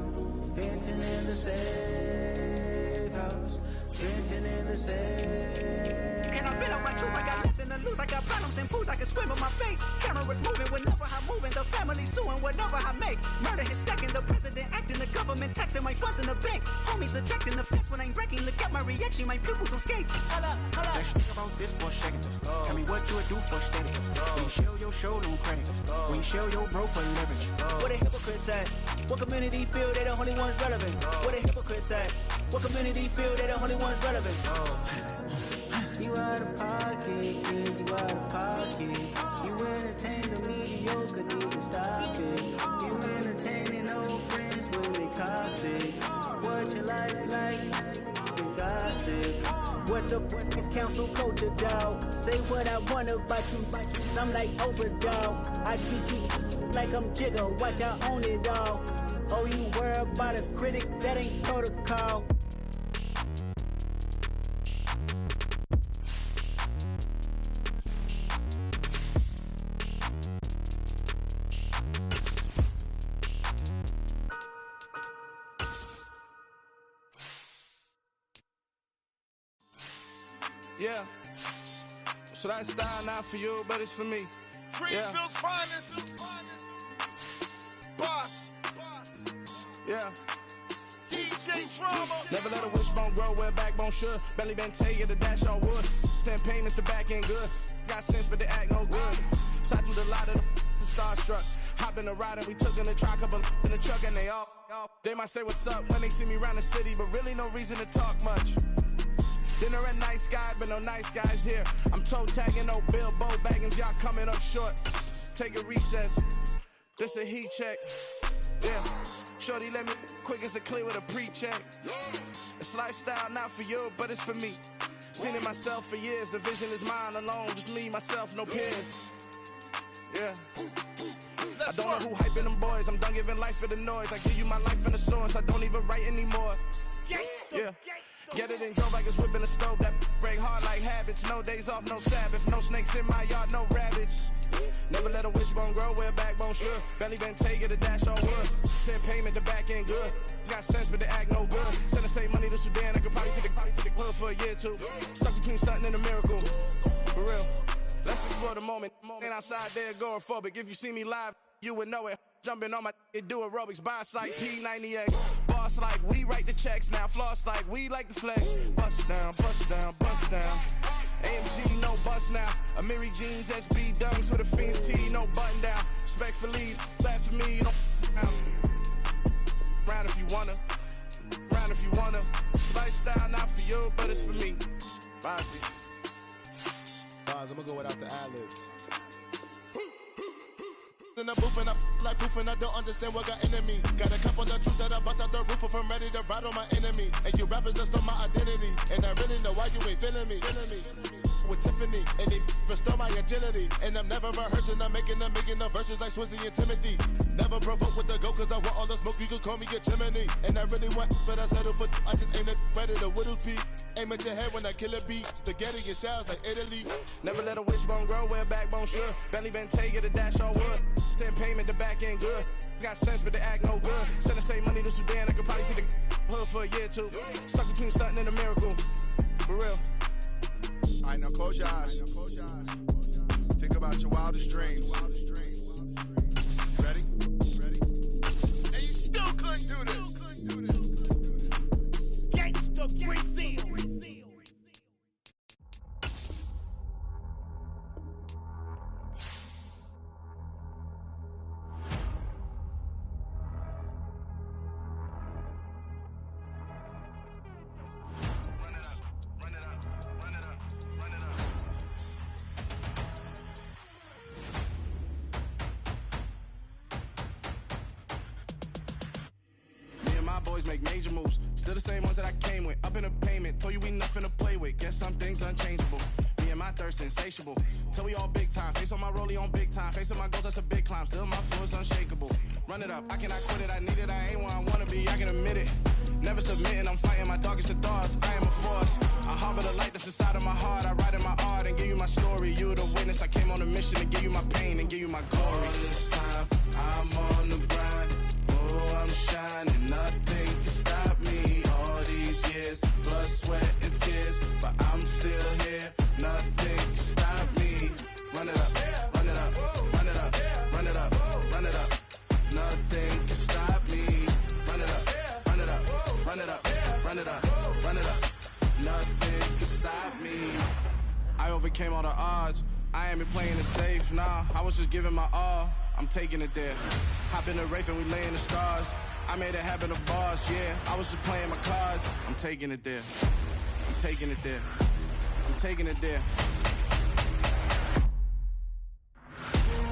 Venting in the safe house. Venting in the safe. Can I feel out my truth? I got nothing to lose. I got problems and fools. I can swim in my fate. Cameras moving whenever I'm moving. The family suing whatever I make. Murder is stacking. The president acting. The government taxing my funds in the bank. Homies ejecting the fence when I'm breaking. Look at my reaction. My pupils on skates. Hold up. Let's think about this for a second. Tell me what you would do for status. When you show your show, don't credit. When you show your bro for leverage. What a hypocrite said. What community feel they the only ones relevant? What a hypocrite said. What community feel they the only ones relevant? You out of pocket, yeah, you out of pocket. You entertain the mediocre, need to stop it. You entertaining old friends when they toxic. What your life like? The gossip. What the is council culture, dog? Say what I want about you. I'm like Oprah, dog. I treat you like I'm Jigga. Watch I own it all. Oh, you worry about a critic? That ain't protocol. Yeah. So that style not for you, but it's for me. Greenfield's finest. Boss. Yeah. DJ Drama. Never let a wishbone grow where backbone should. Belly been taken, the dash on wood. 10 payments, the back end good. Got sense, but they act no good. Side through the lot of the starstruck. Hop in the ride and we took in the truck, couple in the truck, and they might say what's up when they see me around the city, but really no reason to talk much. Dinner at nice guy, but no nice guys here. I'm toe tagging, no Bilbo Baggins, y'all coming up short. Take a recess. This a heat check. Yeah. Shorty let me quick as a clear with a pre-check. It's lifestyle not for you, but it's for me. Seen it myself for years. The vision is mine alone. Just me, myself, no peers. Yeah. I don't know who hyping them boys. I'm done giving life for the noise. I give you my life in the source. I don't even write anymore. Yeah. Get it and go like it's whipping a stove. That break hard like habits. No days off, no Sabbath. No snakes in my yard, no rabbits. Never let a wishbone grow where backbone should. Belly been taking the dash on wood. 10 payment, the back end good. Got sense, but they act no good. Send the same money to Sudan. I could probably take the hood for a year or two. Stuck between stunting and a miracle. For real. Let's explore the moment. Ain't outside there agoraphobic. If you see me live, you would know it. Jumping on my do aerobics. Boss like P90X. Boss like we write the checks now. Floss like we like the flex. Bust down, bust down, bust down. AMG, no bust now. Amiri jeans, SB dunks with a Fiends T, no button down. Respectfully, that's for me, you don't round if you wanna. Round if you wanna. Lifestyle not for you, but it's for me. Bozzy. Boz, I'm gonna go without the ad-libs. In the booth and I like proof and I don't understand what got into me. Got a couple of truths that I bust out the roof if I'm ready to ride on my enemy. And you rappers just stole my identity, and I really know why you ain't feeling me. With Tiffany, and they restore my agility. And I'm never rehearsing, I'm making the verses like Swizzy and Timothy. Never provoke with the go, cause I want all the smoke, you can call me a chimney. And I really want, but I settle for, I just ain't ready to Whittles Peak. Aim at your head when I kill a beat. Spaghetti and shells like Italy. Never let a wishbone grow where backbone should. Belly been taking the dash on wood. 10 payment, the back end good. Got sense, but they act no good. Send the same money to Sudan. I could probably take the hood for a year or two. Stuck between stunting and a miracle. For real. All right, now close your eyes. Think about your wildest dreams. Ready? And you still couldn't do this. Gangsta Brazil. Boys make major moves, still the same ones that I came with. Up in a payment, told you we nothing to play with. Guess some things unchangeable. Me and my thirst insatiable. Till we all big time. Face on my rollie on big time. Facing my goals, that's a big climb. Still my flow is unshakable. Run it up, I cannot quit it. I need it, I ain't where I wanna be. I can admit it. Never submitting, I'm fighting my darkest of thoughts. I am a force. I harbor the light that's inside of my heart. I write in my art and give you my story. You the witness. I came on a mission to give you my pain and give you my glory. All this time, I'm on the grind. Oh, I'm shining, nothing can stop me. All these years, blood, sweat, and tears, but I'm still here. Nothing can stop me. Run it up, run it up, run it up, run it up, run it up. Nothing can stop me. Run it up, run it up, run it up, run it up, run it up. Nothing can stop me. I overcame all the odds. I ain't been playing it safe, nah. I was just giving my all. I'm taking it there. Hop in the Wraith and we lay in the stars. I made it happen to boss, yeah. I was just playing my cards. I'm taking it there. I'm taking it there. I'm taking it there.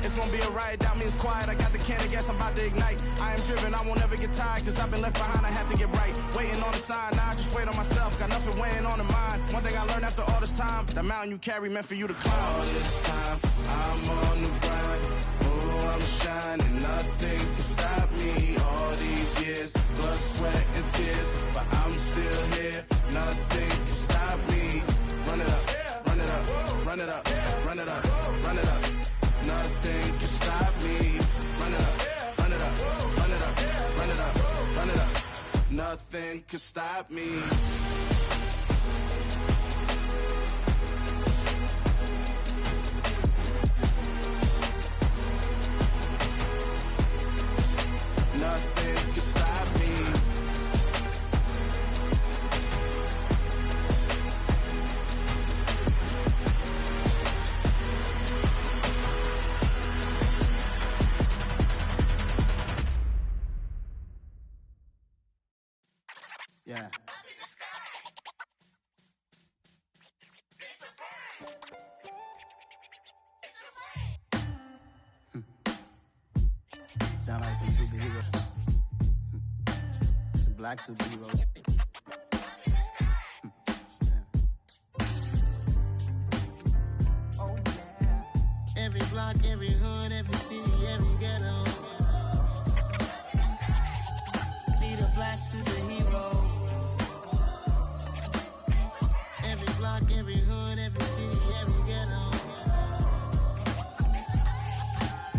It's gonna be a riot, doubt me it's quiet. I got the can of gas, I'm about to ignite. I am driven, I won't ever get tired, cause I've been left behind, I have to get right. Waiting on the sign, now I just wait on myself. Got nothing weighing on the mind. One thing I learned after all this time, that mountain you carry meant for you to climb. All this time, I'm on the grind. Oh, I'm shining, nothing can stop me. All these years, blood, sweat, and tears, but I'm still here. Nothing can stop me. Run it up, run it up, run it up, run it up, run it up. Nothing can stop me. Run it up, run it up, run it up, run it up, run it up. Nothing can stop me. Sound like some superheroes. Some black superheroes. Oh, yeah. Every block, every hood, every city, every ghetto. Need a black superhero. Every block, every hood, every city, every ghetto.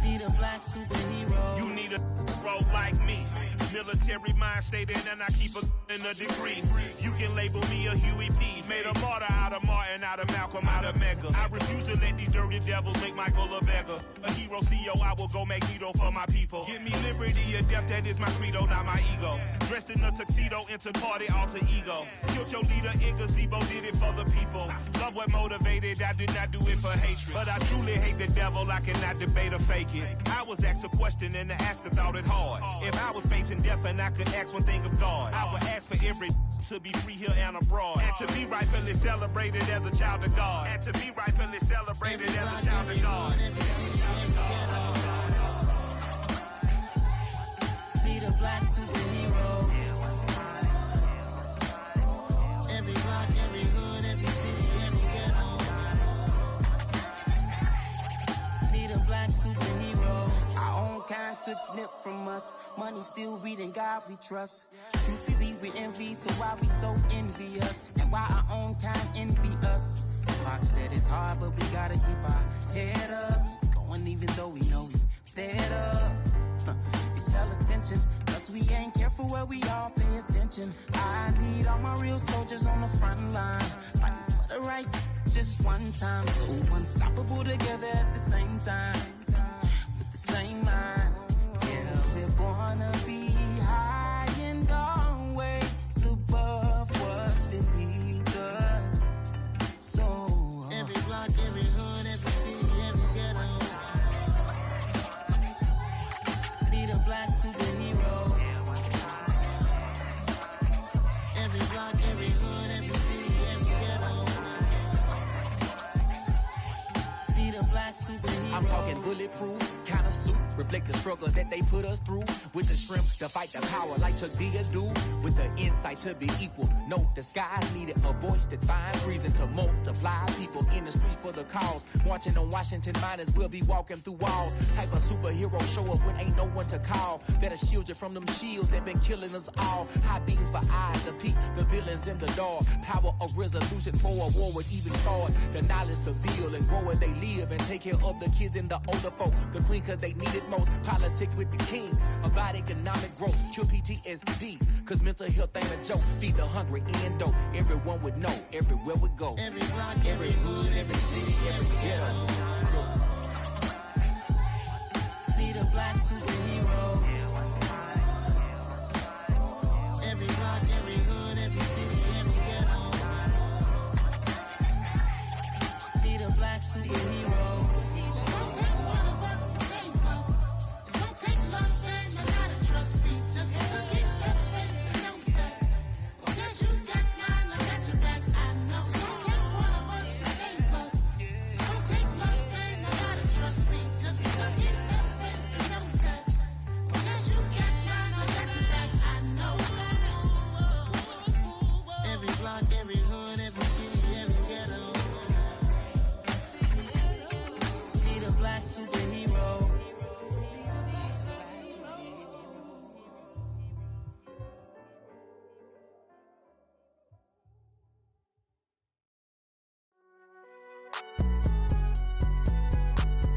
Need a black superhero. You need a bro like me. Military mind stated, and I keep in a degree. You can label me a Huey P. Made a martyr out of Martin, out of Malcolm, out of Mega. I refuse to let these dirty devils make Michael a beggar. A hero CEO, I will go Magneto for my people. Give me liberty or death, that is my credo, not my ego. Dressed in a tuxedo, into party, alter ego. Killed your leader in gazebo, did it for the people. Love what motivated, I did not do it for hatred. But I truly hate the devil, I cannot debate or fake it. I was asked a question and the asker thought it hard. If I was facing death and I could ask one thing of God, I would ask for every to be free here and abroad, and to be rightfully celebrated as a child of God, and to be rightfully celebrated as a child of God. Need a black superhero. Every block, every hood, every city, every ghetto. Need a black superhero. Our own kind took nip from us. Money still reading God we trust. Truthfully we envy, so why we so envious? And why our own kind envy us? Pac said it's hard, but we gotta keep our head up. Going even though we know we fed up. It's hella tension, cause we ain't careful where we all pay attention. I need all my real soldiers on the front line, fighting for the right just one time. So unstoppable together at the same time, with the same mind. Yeah, we're born to be high and always above what's beneath us. So every block, every hood, every city, every ghetto. Need a black superhero. Every block, every hood, every city, every ghetto. Need a black superhero. I'm talking bulletproof kind of suit, reflect the struggle that they put us through, with the strength to fight the power like Chuck D do, with the insight to be equal. Note the skies needed a voice that finds reason to multiply people in the streets for the cause. Marching on Washington, might as well be walking through walls. Type of superhero show up when ain't no one to call. That'll shield you from them shields that been killing us all. High beams for eyes to peek the villains in the dark. Power of resolution for a war would even start. The knowledge to build and grow where they live and take care of the kids and the older folk. The clean cause they need it most. Politics with the kings about economic growth. Cure PTSD cause mental health ain't a joke. Feed the hungry and dope. Everyone would know everywhere we go. Every block, every hood, every city, every ghetto. Need a black superhero. Every block, every hood, every city, every ghetto. Need a black superhero. It's gonna take one of us to save us. It's gonna take love and a lot of trust. We just got to get that faith and know that. Because you got mine, I got your back, I know. It's gonna take one of us to save us. It's gonna take love and a lot of trust. We just got to get that faith and know that. Because you got mine, I got your back, I know. Every block, every hood, every city, every ghetto. Need a black superhero.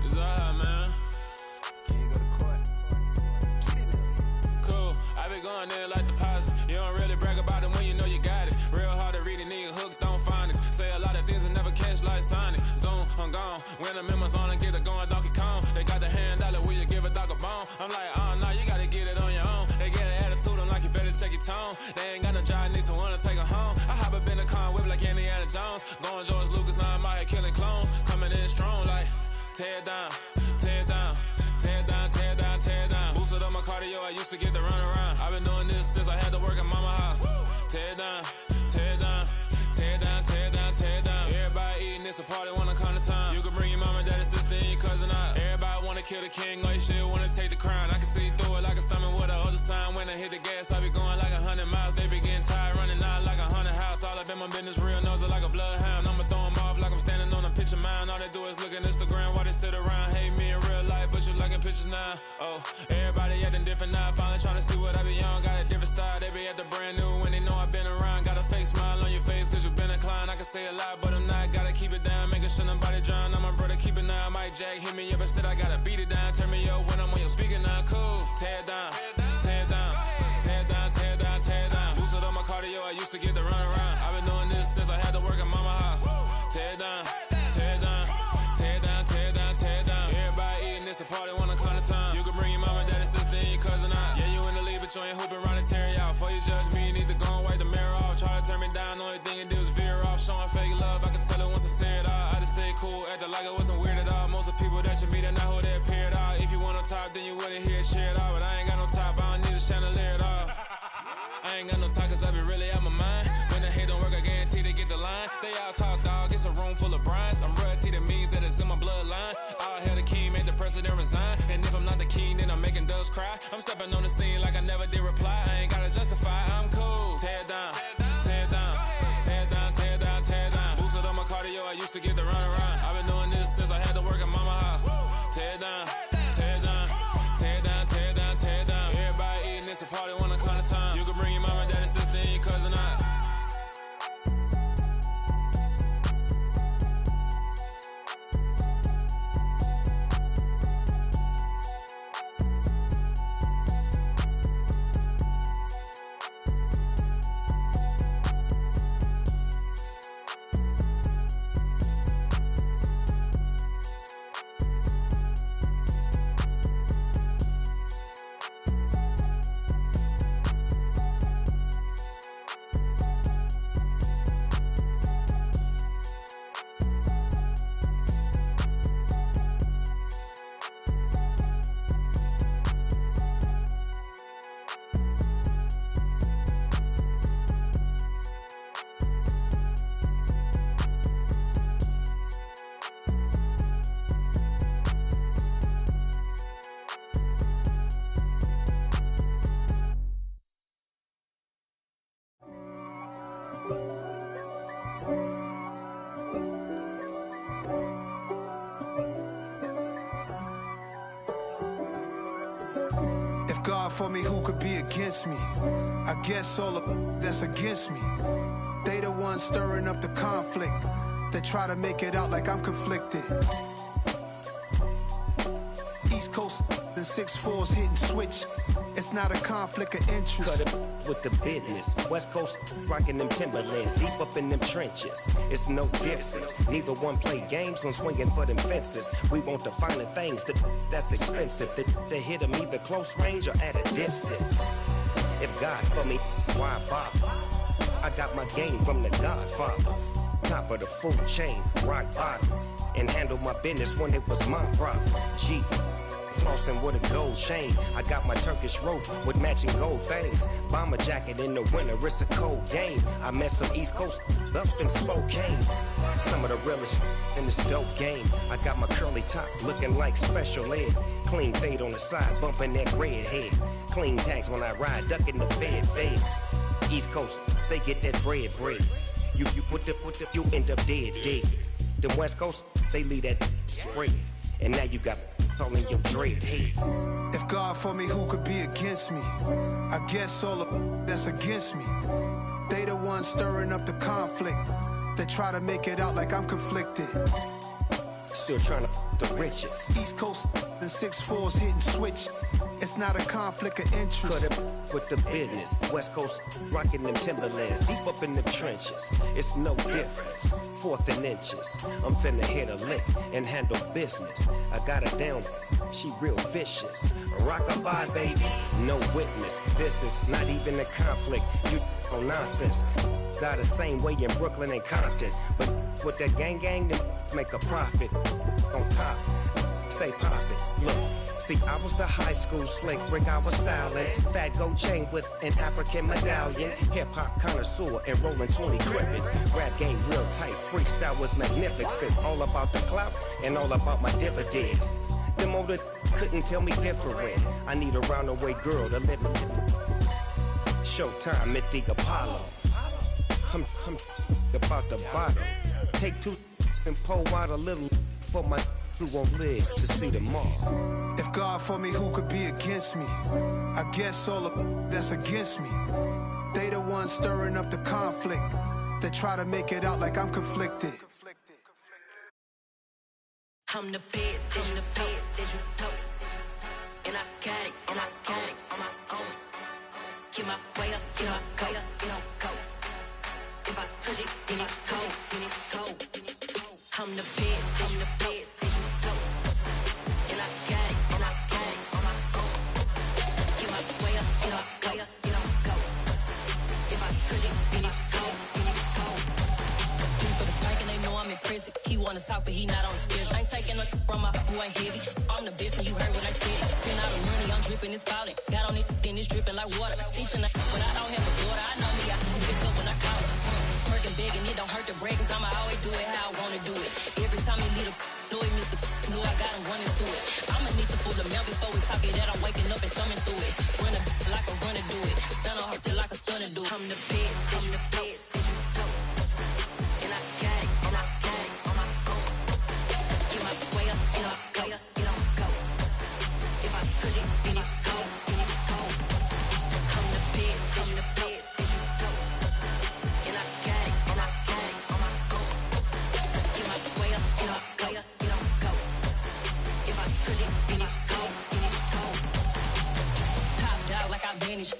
It's alright, man. Cool. I be going there like deposit. You don't really brag about it when you know you got it. Real hard to read a nigga hooked on phonics. Say a lot of things and never catch like Sonic. Zoom, I'm gone. When the members on and get it going Donkey Kong. They got the hand dollar, will you give a dog a bone? I'm like, oh no, you gotta get it on your own. They get an attitude, I'm like, you better check your tone. They ain't got no job, need someone to take her home. I hop up in the car, whip like Indiana Jones. Going George Lucas, now I'm out here killing clones. Coming in strong like, tear down, tear down. Tear down, tear down, tear down. Boosted up my cardio, I used to get to run around. I've been doing this since I had to work at mama house. Tear down, tear down, tear down, tear down, tear down. Everybody eating, it's a party when kill the king, or you shit wanna take the crown. I can see through it like a stomach with a other sign. When I hit the gas, I be going like 100 miles. They be getting tired, running out like 100 house. All up in my business, real nose it like a bloodhound. I'ma throw them off like I'm standing on a picture mound. All they do is look at Instagram while they sit around. Hate me in real life, but you liking pictures now. Oh, everybody acting different now. Finally trying to see what I be on. Got a different style, they be at the brand new when they know I've been around. Got a fake smile on your face, cause you been inclined. I can say a lot, but I'm not. Gotta keep it down, making sure nobody drown. I'm my brother, keep it now. Mike Jack hit me up and said I gotta beat it down. Turn me up when I'm on your speaker now. Cool, tear it down, tear it down, tear it down, tear it down, tear it down. Boosted up my cardio, I used to get to run around. I've been doing this since I had to work at mama house. Tear it down, tear it down, tear it down, tear it down, tear it down. Everybody eating this a party, one o'clock of time. You can bring your mama, daddy, sister, and your cousin out. Yeah, you in the lead, but you ain't hooping around and tear you out. Before you judge me, you need to go and wipe the mirror off. Try to turn me down, only thing you do is veer off. Showing fake love, I can tell it once I say it all. I just stay cool, acting like I wasn't weird at all. Most of the people that you meet are not who they appear at all. If you want on top, then you wouldn't hear it cheer at all. But I ain't got no top, I don't need a chandelier at all. I ain't got no time, cause I be really out my mind. When the hate don't work, I guarantee they get the line. They all talk, dog, it's a room full of brinds. I'm royalty, that means that it's in my bloodline. All hail the king, made the president resign. And if I'm not the king, then I'm making doves cry. I'm stepping on the scene like I never did reply. I ain't gotta justify, I'm cool. Tear it down, tear it down, tear it down, tear it down, tear it down. Boosted up my cardio, I used to get to run around. I've been doing this since I had to work at mama house. Tear it down, tear it down, tear it down, tear it down, tear it down. Everybody eating this a party, 1 o'clock of time. You can bring your mama, daddy, sister, and your cousin out. God for me, who could be against me? I guess all of that's against me. They the ones stirring up the conflict. They try to make it out like I'm conflicted. East Coast and 6'4's hitting switch. It's not a conflict of interest. Cut it with the business. West Coast rocking them Timberlands, deep up in them trenches. It's no difference. Neither one play games when swinging for them fences. We want the finer things that's expensive. The hit them either close range or at a distance. If God for me, why bother? I got my game from the Godfather. Top of the food chain, rock bottom. And handle my business when it was my problem. Jeep. Flossing with a gold chain. I got my Turkish rope with matching gold things. Bomber jacket in the winter, it's a cold game. I met some East Coast up in Spokane. Some of the realest in this dope game. I got my curly top looking like special ed. Clean fade on the side, bumping that red head. Clean tags when I ride, ducking the feds. East Coast, they get that bread. You you end up dead. The West Coast, they leave that spread. And now you got calling your dread head. If God for me, who could be against me? I guess all of that's against me. They the ones stirring up the conflict. They try to make it out like I'm conflicted. Still trying to the riches. East Coast and 6'4's hitting switch. It's not a conflict of interest. Cut it with the business. West Coast rocking them Timberlands, deep up in them trenches. It's no difference. 4th and inches. I'm finna hit a lick and handle business. I got her down, she real vicious. Rock-a-bye, baby, no witness. This is not even a conflict. You on nonsense. Got the same way in Brooklyn and Compton. But with that gang, then make a profit. On top, stay poppin'. Look. See, I was the high school slick brick, I was styling. Fat gold chain with an African medallion. Hip-hop connoisseur and rolling 20 gripping. Rap game real tight, freestyle was magnificent. All about the clout and all about my dividends. Them older couldn't tell me different. I need a round-the-way girl to let me. Showtime at the Apollo. I'm about the bottom. Take two and pour out a little for my who won't live to see them all. If God for me, who could be against me? I guess all of that's against me. They the ones stirring up the conflict. They try to make it out like I'm conflicted. I'm the best, as you know. And I got it, on my own. Get my way up, get my go. If I touch it, then it's cold. I'm the best, as you know. And I got it, on my own. Get my way up, get my go. If I touch it, then it's cold. For the bank and they know I'm impressive. He wanna talk, but he not on the schedule. I ain't taking no from my who ain't heavy. I'm the best and you heard what I said. Spend all the money, I'm dripping, it's falling. Got on it, then it's dripping like water. Teaching that, but I don't have a daughter. I know me, I can pick up when I call her. Working big and it don't hurt to break, cause I'ma always do it how I wanna do it. Every time he lead a know it, Mr. Know I got him running to it. I'ma need the full amount before we talk it that I'm waking up and thumbing through it. Running like a runner do it. Stun on her till like a stunner do it. I'm the best, as you know. And I got it, on my own. Get my way up, get my go. If I touch it, then it's cold. I'm the best, as you know. And I got it, on my own. Get my way up, get my go. If I touch it, then it's cold. Top dog like I manage.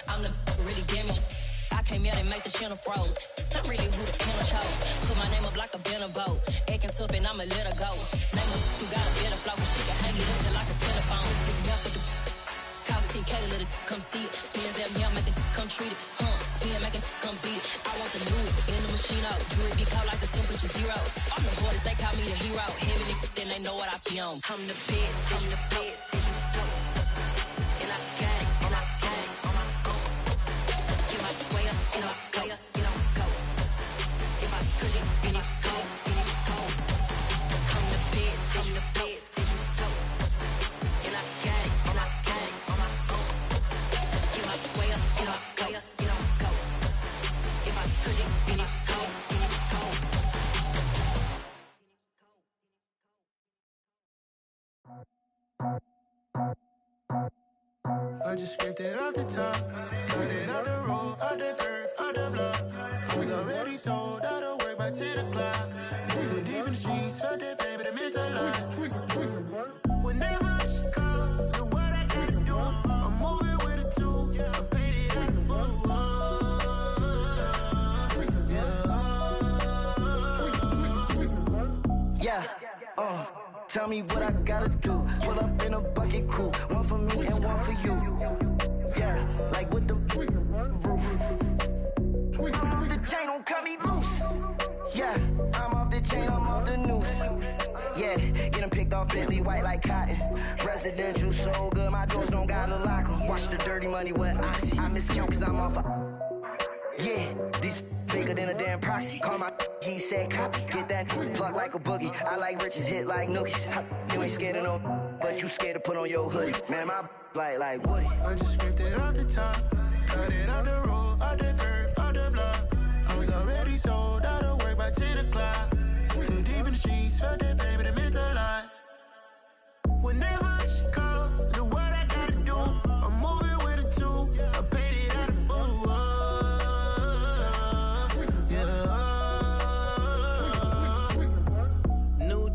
I'm the really damaged. I came out and make the channel froze. I'm really who the panel chose. Put my name up like a banner boat. Acting tough and I'ma let her go. Name her who got a better flow. She can hang it up just like a telephone. Stick me up with the cost 10K to let it come see it. Hands at me, I make it come treat it. Spin, make it come beat it. I want the new in the machine out. Jewelry be cold like the temperature zero. I'm the hardest, they call me the hero. Heavy then they know what I be on. I'm the best, as you know. And I got it, on my own. Get my way up, get my go. If I touch it, then it's cold. I'm the best, as you know. And I got it, on my own. Get my way up, get my go. If I touch it, then it's cold. I just scraped it off the top, cut it out the road, out the curve, out the block. I was already sold, out of work by 10 o'clock. Too deep in the streets, felt that pain, but it meant a lot. Whenever she calls, do what I gotta do. I'm moving with a two, I paid it out the four. Yeah, tell me what I gotta do. Pull up in a bucket coupe, one for me and one for you. Yeah, like with the roof. I'm off the chain, don't cut me loose. Yeah, I'm off the chain, I'm off the noose. Yeah, getting picked off Bentley white like cotton. Residential so good, my doors don't gotta lock 'em. Watch the dirty money with oxy. I miscount cause I'm off yeah, these bigger than a damn proxy. Call my he said copy. Get that plug like a boogie. I like riches, hit like nookies. You ain't scared of no, but you scared to put on your hoodie. Man, my like Woody. I just scraped it off the top, cut it out the road, out the curve, out the block. I was already sold, out of work by 10 o'clock. Too deep in the streets, felt that pain, but it meant a lot. Whenever she calls, do what I gotta do. I'm moving with a two, I paid it out of four.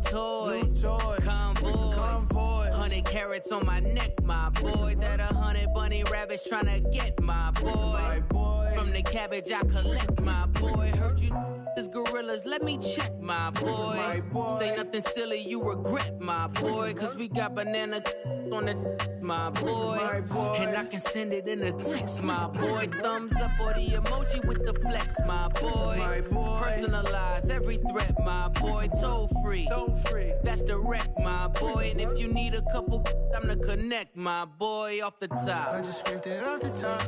Toys, convoy, 100 carats on my neck, my boy. That 100 bunny rabbits tryna get my boy. From the cabbage I collect, my boy. Heard you is gorillas, let me check, my boy. Say nothing silly, you regret, my boy. Cause we got banana on the my boy. And I can send it in a text, my boy. Thumbs up or the emoji with the flex, my boy. Personalize every threat, my boy. Toll free. That's direct, my boy. And if you need a couple, I'm the connect, my boy. Off the top. I just scraped it off the top,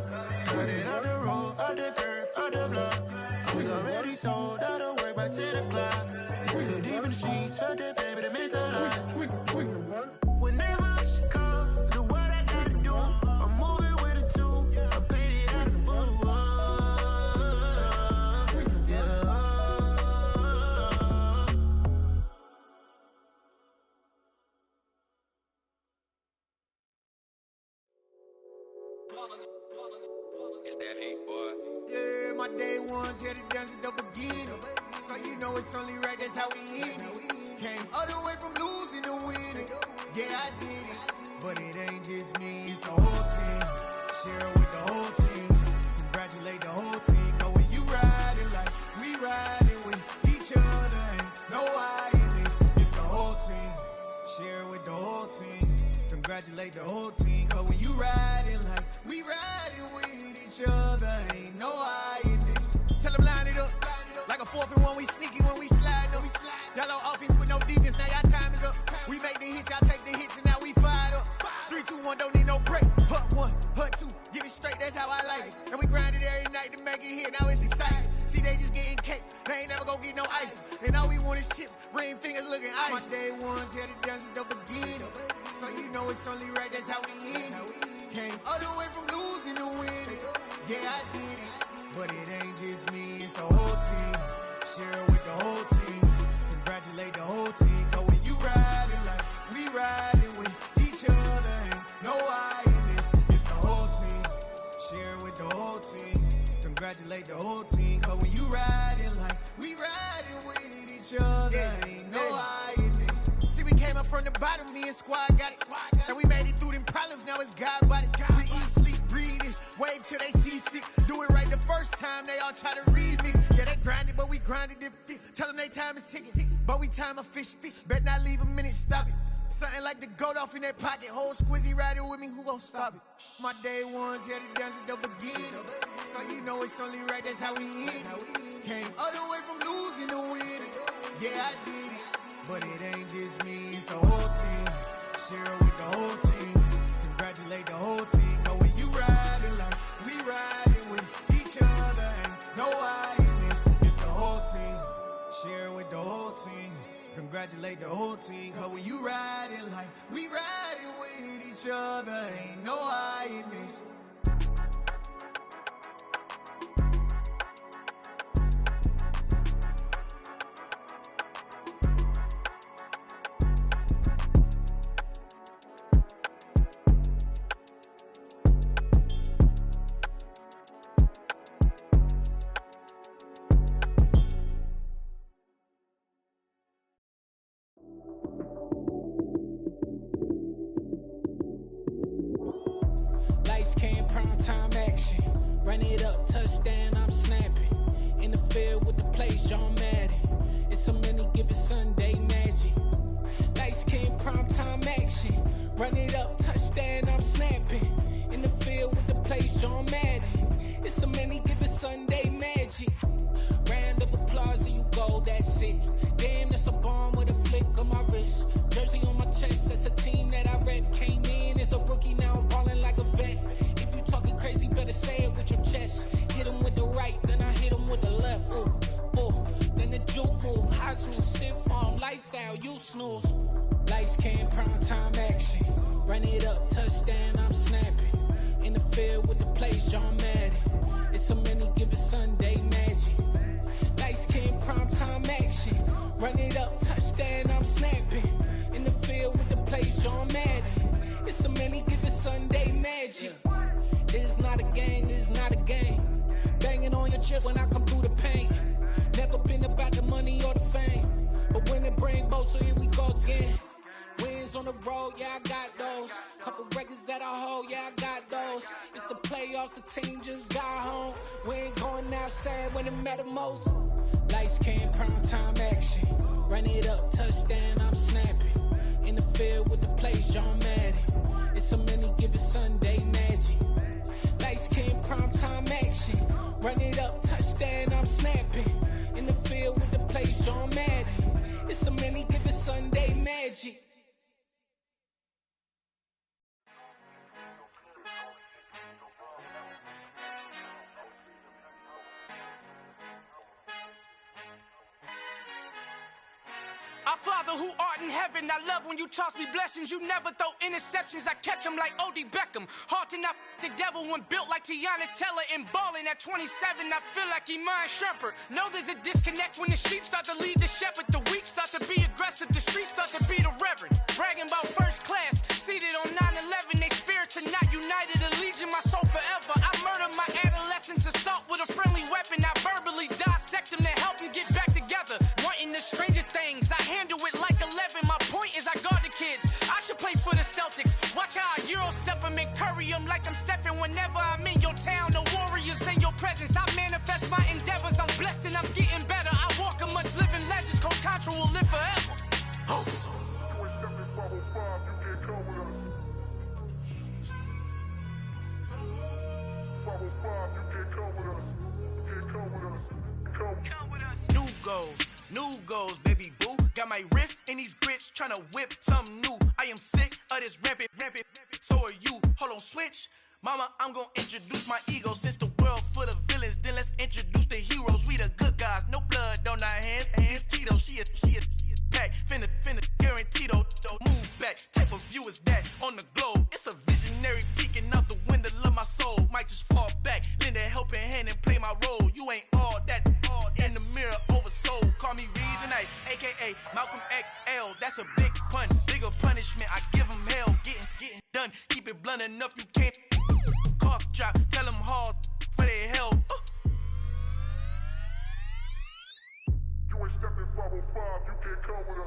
cut it out the road, out the curve, out the block. I was already sold, out of work by 10 o'clock. Too deep in the streets, felt that pain, but it meant a lot. It's that heat, boy. Yeah, my day ones here to dance at the beginning. So you know it's only right, that's how we end it. Came all the way from losing to winning. Yeah, I did it. But it ain't just me, it's the whole team. Share with the whole team. Congratulate the whole team. Cause when you riding like we riding with each other, ain't no I in this. It's the whole team. Share with the whole team. Congratulate the whole team. Cause when you riding like we riding with each other, ain't no I in this. Tell them line it up. Like a 4th and 1, we sneaky when we slide up. Y'all on offense with no defense, now y'all time is up. We make the hits, y'all take the hits, and now we fired up. 3, 2, 1, don't need no break. Hut 1, hut 2, get it straight, that's how I like it. And we grind it every night to make it hit, now it's exciting. See, they just getting cake, they ain't never gonna get no ice. And all we want is chips, ring fingers looking ice. My day ones here to dance at the beginning. So you know it's only right, that's how we end it. Came all the way from losing to winning. Yeah, I did it. But it ain't just me, it's the whole team. Share with the whole team. Congratulate the whole team. Cause when you riding like we riding with each other, ain't no I in this. It's the whole team. Share with the whole team. Congratulate the whole team. Cause when you riding like we riding with each other, ain't no I in this. See, we came up from the bottom, me and squad got it. And we made it through them problems, now it's God body. We eat, sleep, breathe this, wave till they see sick. Do it right the first time, they all try to remix. Yeah, they grinded, but we grinded different. Tell them they time is ticking, but we time a fish. Bet not leave a minute, stop it. Something like the goat off in that pocket. Whole squizzy riding with me, who gon' stop it? My day ones here to dance at the beginning. So you know it's only right, that's how we end it. Came all the way from losing to winning. Yeah, I did it. But it ain't just me, it's the whole team. Share with the whole team. Congratulate the whole team. Cause when you riding like we riding with each other, ain't no I in this. It's the whole team. Share with the whole team. Congratulate the whole team. Cause when you riding like we riding with each other, ain't no I in this. Run it up, touchdown, I'm snapping. In the field with the plays, John Madden. It's so many, give it Sunday magic. Lights came, primetime action. Run it up, touchdown, I'm snapping. In the field with the plays, John Madden. It's so many, give it Sunday magic. Round of applause and you go, that's it. Damn, that's a bomb with a flick on my wrist. Jersey on my chest, that's a team that I rep. Came in as a rookie, now I'm ballin' like a vet. Talking crazy, better say it with your chest. Hit him with the right, then I hit him with the left. Ooh, ooh. Then the juke move, Heisman, stiff arm, lights out, you snooze. Lights came, primetime action. Run it up, touchdown, I'm snapping. In the field with the plays, John Madden. It's so many, give it Sunday magic. Lights came, primetime action. Run it up, touchdown, I'm snapping. In the field with the plays, John Madden. It's so many, give it Sunday magic. This is not a game, this is not a game. Banging on your chest when I come through the pain. Never been about the money or the fame. But when it bring both, so here we go again. Wins on the road, yeah, I got those. Couple records that I hold, yeah, I got those. It's the playoffs, the team just got home. We ain't going outside when it matter most. Lights came, primetime action. Run it up, touchdown, I'm snapping. In the field with the plays, John Madden. It's so many, give it Sunday magic. Lights came, primetime action. Run it up, touchdown, I'm snapping. In the field with the plays, John Madden. It's so many, give it Sunday magic. Our Father who art in heaven, I love when you toss me blessings. You never throw interceptions, I catch them like O.D. Beckham. Hard to not the devil when built like Tiana Teller. And balling at 27, I feel like Iman Shumpert. Know there's a disconnect when the sheep start to lead the shepherd. The weak start to be aggressive, the streets start to be the reverend. Bragging about first class, seated on 9/11. They spirits are not united, a legion, my soul forever. Central will live forever. Oh. New goals, baby boo. Got my wrist in these grits, tryna whip something new. I am sick of this rampant. So are you. Hold on, switch. Mama, I'm gonna introduce my ego. Since the world full of villains, then let's introduce the heroes. We the good guys, no blood on our hands. Hands Cheeto, she a pack. Finna, guaranteed, move back. Type of view is that on the globe? It's a visionary peeking out the window of my soul. Might just fall back, lend a helping hand and play my role. You ain't all that in the mirror oversold. Call me Reason A, aka Malcolm XL. That's a big pun, bigger punishment. I give him hell, getting done. Keep it blunt enough, you can't cough drop. Tell them hard for their health.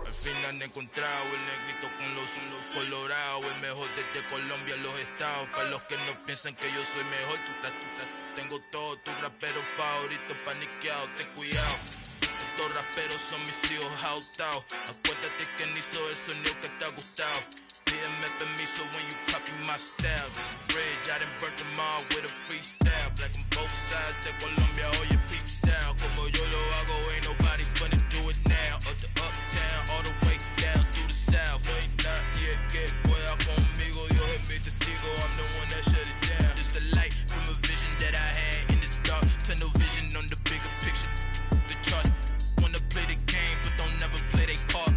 Al fin han encontrado el negrito con los colorados, el mejor desde Colombia a los estados. Para los que no piensan que yo soy mejor, tengo todo, tus raperos favoritos paniqueados, ten cuidado. Estos raperos son mis hijos adoptados. Acuérdate quién hizo el sonido que te ha gustado. Pídeme permiso when you copy my style. This bridge, I done burnt them all with a freestyle. Black on both sides de Colombia, oye peep style. Como yo lo hago, ain't nobody finna do it now. Up to uptown, all the way down through the south. No ain't not yet, que pueda conmigo. Dios es mi testigo, I'm the one that shut it down. Just a light from a vision that I had in the dark. Tunnel vision on the bigger picture. The charts wanna play the game, but don't never play their part.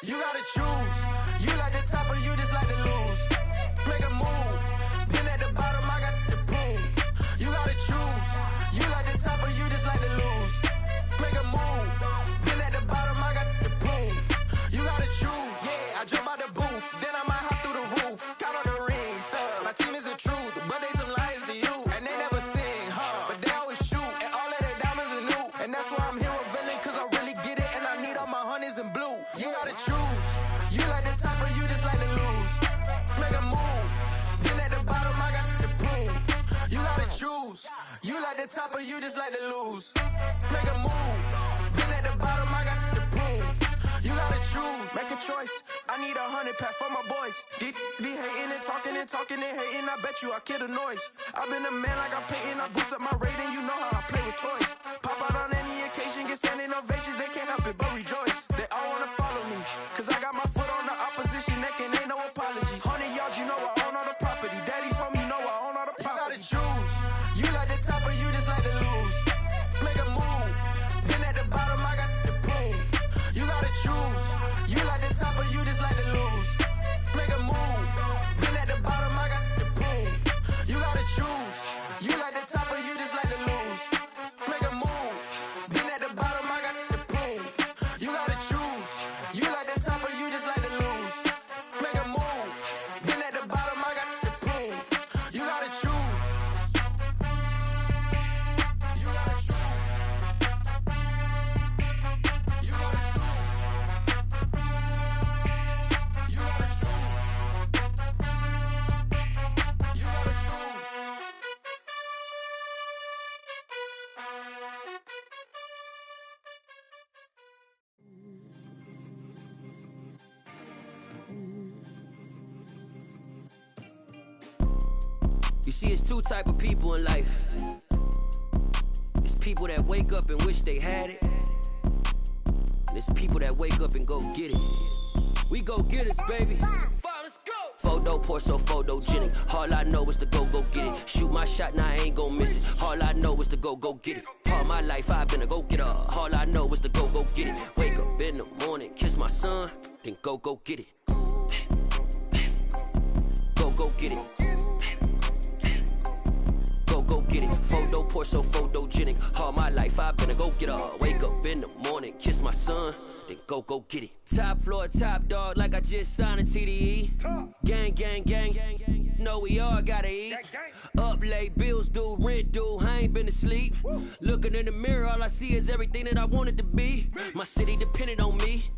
You gotta choose. You like the top or you just like to lose. Make a move. Been at the bottom, I got the proof. You gotta choose. You like the top or you just like to lose. Make a move. Been at the bottom, I got the proof. You gotta choose. Yeah, I jump out the booth. Then I might hop through the roof. Count all the rings. My team is the truth, but they some liars to you. And they never sing, but they always shoot. And all of their diamonds are new. And that's why I'm here with villain, cause I really get it. And I need all my honeys in blue. You gotta choose. You like the top or you just like to lose. Make a move. Been at the bottom, I got the proof. You gotta choose. You like the top or you just like to lose. Make a move. Been at the bottom, I got the proof. You gotta choose. Make a choice. I need 100 pack for my boys. Deep be hating and talking and talking and hating. I bet you I kill the noise. I've been a man like I'm painting. I boost up my rating. You know how I play with toys. Pop out on any occasion, get standing ovations. They can't help it but rejoice. They all wanna follow me, cause I got my foot on the opposition neck and ain't no apologies. 100 yards, you know I own all the property. Daddy's home, you know I own all the property. You gotta choose. You like the top or you just like to lose. Make a move. Been at the bottom, I got the proof. You gotta choose. You like the top or you just like to lose. Make a move. Been at the bottom, I got the proof. You gotta choose. You like the top or you just like to lose. Make a move. Been at the bottom, I got the proof. You gotta choose. You like the top or you just like to lose. Make a move. Been at the bottom, I got the proof. You gotta choose. You gotta choose. You gotta choose. You gotta choose. You gotta choose. You see, it's two type of people in life. It's people that wake up and wish they had it. And it's people that wake up and go get it. We go get it, baby. Photo pour so photogenic. All I know is to go get it. Shoot my shot, now I ain't gon' miss it. All I know is to go get it. All my life I've been a go-getter. All I know is to go get it. Wake up in the morning, kiss my son, then go get it. Go get it. Go get it. Photo pour so photogenic. All my life I've been a go-getter. Wake up in the morning, kiss my son, then go get it. Top floor, top dog, like I just signed a TDE. Gang, gang, gang. Know we all gotta eat. Up late, bills due, rent due, I ain't been asleep. Looking in the mirror, all I see is everything that I wanted to be. My city depended on me,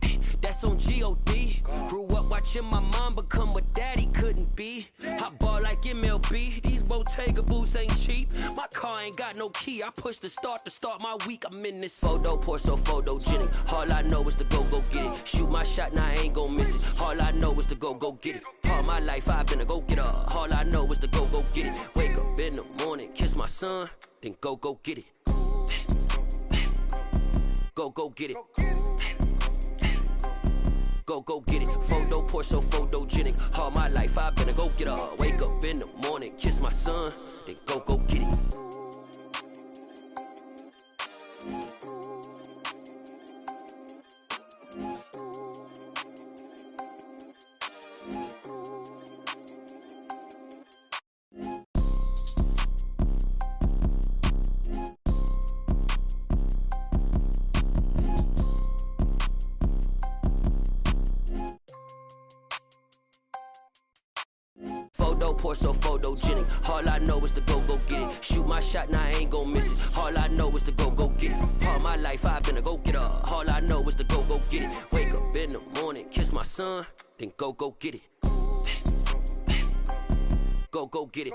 that's on G.O.D. Grew up watching my mom become what daddy couldn't be. I ball like MLB, these Bottega boots ain't cheap. My car ain't got no key, I push the start to start my week. I'm in this photo pour so photogenic. All I know is to go get it. Shoot my shot, now I ain't gon' miss it. All I know is to go get it. All my life I've been a go-getter. All I know is to go get it. Wake up in the morning, kiss my son, then go get it. Go get it. Go get it. Photo pour so photogenic. All my life I've been a go-getter. Wake up in the morning, kiss my son, then go get it. Photo pour so photogenic. All I know is to go get it. Shoot my shot, now I ain't gon' miss it. All I know is to go get it. All my life I've been a go-getter. All I know is to go get it. Wake up in the morning, kiss my son, then go get it. Go get it.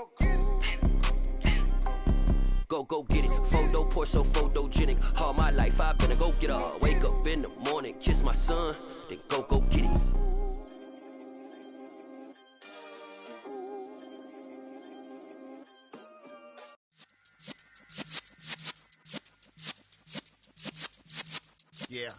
Go get it. Photo pour so photogenic. All my life I've been a go-getter. Wake up in the morning, kiss my son, then go get it. Yeah.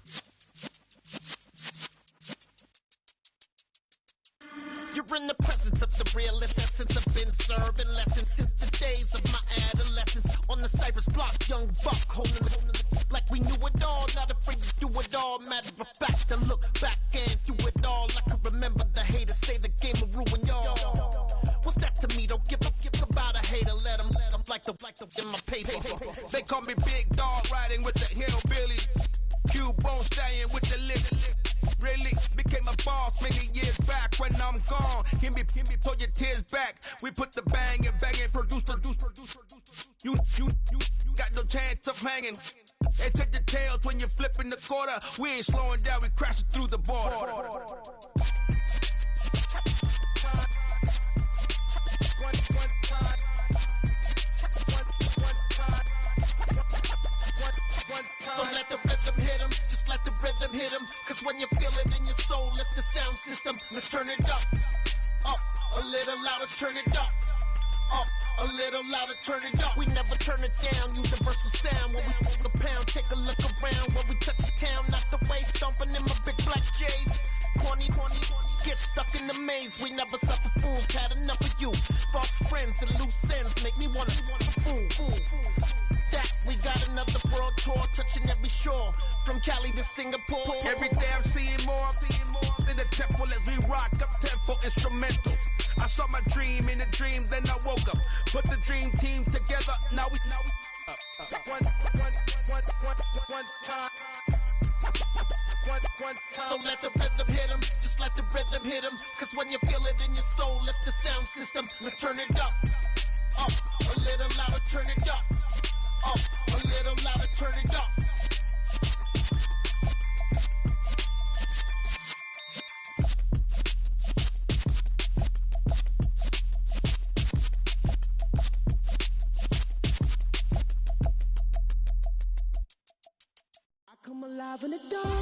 You're in the presence of the realest essence. I've been serving lessons since the days of my adolescence. On the Cypress block, young buck holding the like we knew it all, not afraid to do it all. Matter of fact, to look back and do it all. I can remember the haters say the game will ruin y'all. What's that to me? Don't give about a hater. Let them like the in my paper. They call me Big Dog, riding with the hillbilly. Cubone staying with the lick. Really became a boss many years back. When I'm gone, can be pull your tears back. We put the bang and produce. You got no chance of hanging. They take the tails when you're flipping the quarter. We ain't slowing down, we crashing through the border. So let the rhythm hit him, just let the rhythm hit him. Cause when you feel it in your soul, it's the sound system. louder, turn it up. Up, a little louder, turn it up. We never turn it down, universal sound. When we move the pound, take a look around. When we touch the town, knock the way, stomping in my big black J's. Corny, get stuck in the maze. We never suffer fools, had enough of you. False friends and loose ends make me wanna fool. That we got another world tour, touching every shore, from Cali to Singapore. Every day I'm seeing more in the temple as we rock up tempo instrumentals. I saw my dream in a dream, then I woke up. Put the dream team together. Now we one time. So let the rhythm hit him, just let the rhythm hit him. Cause when you feel it in your soul, lift the sound system and turn it up. Up, a little louder, turn it up. Up, a little louder, turn it up. I come alive in the dark,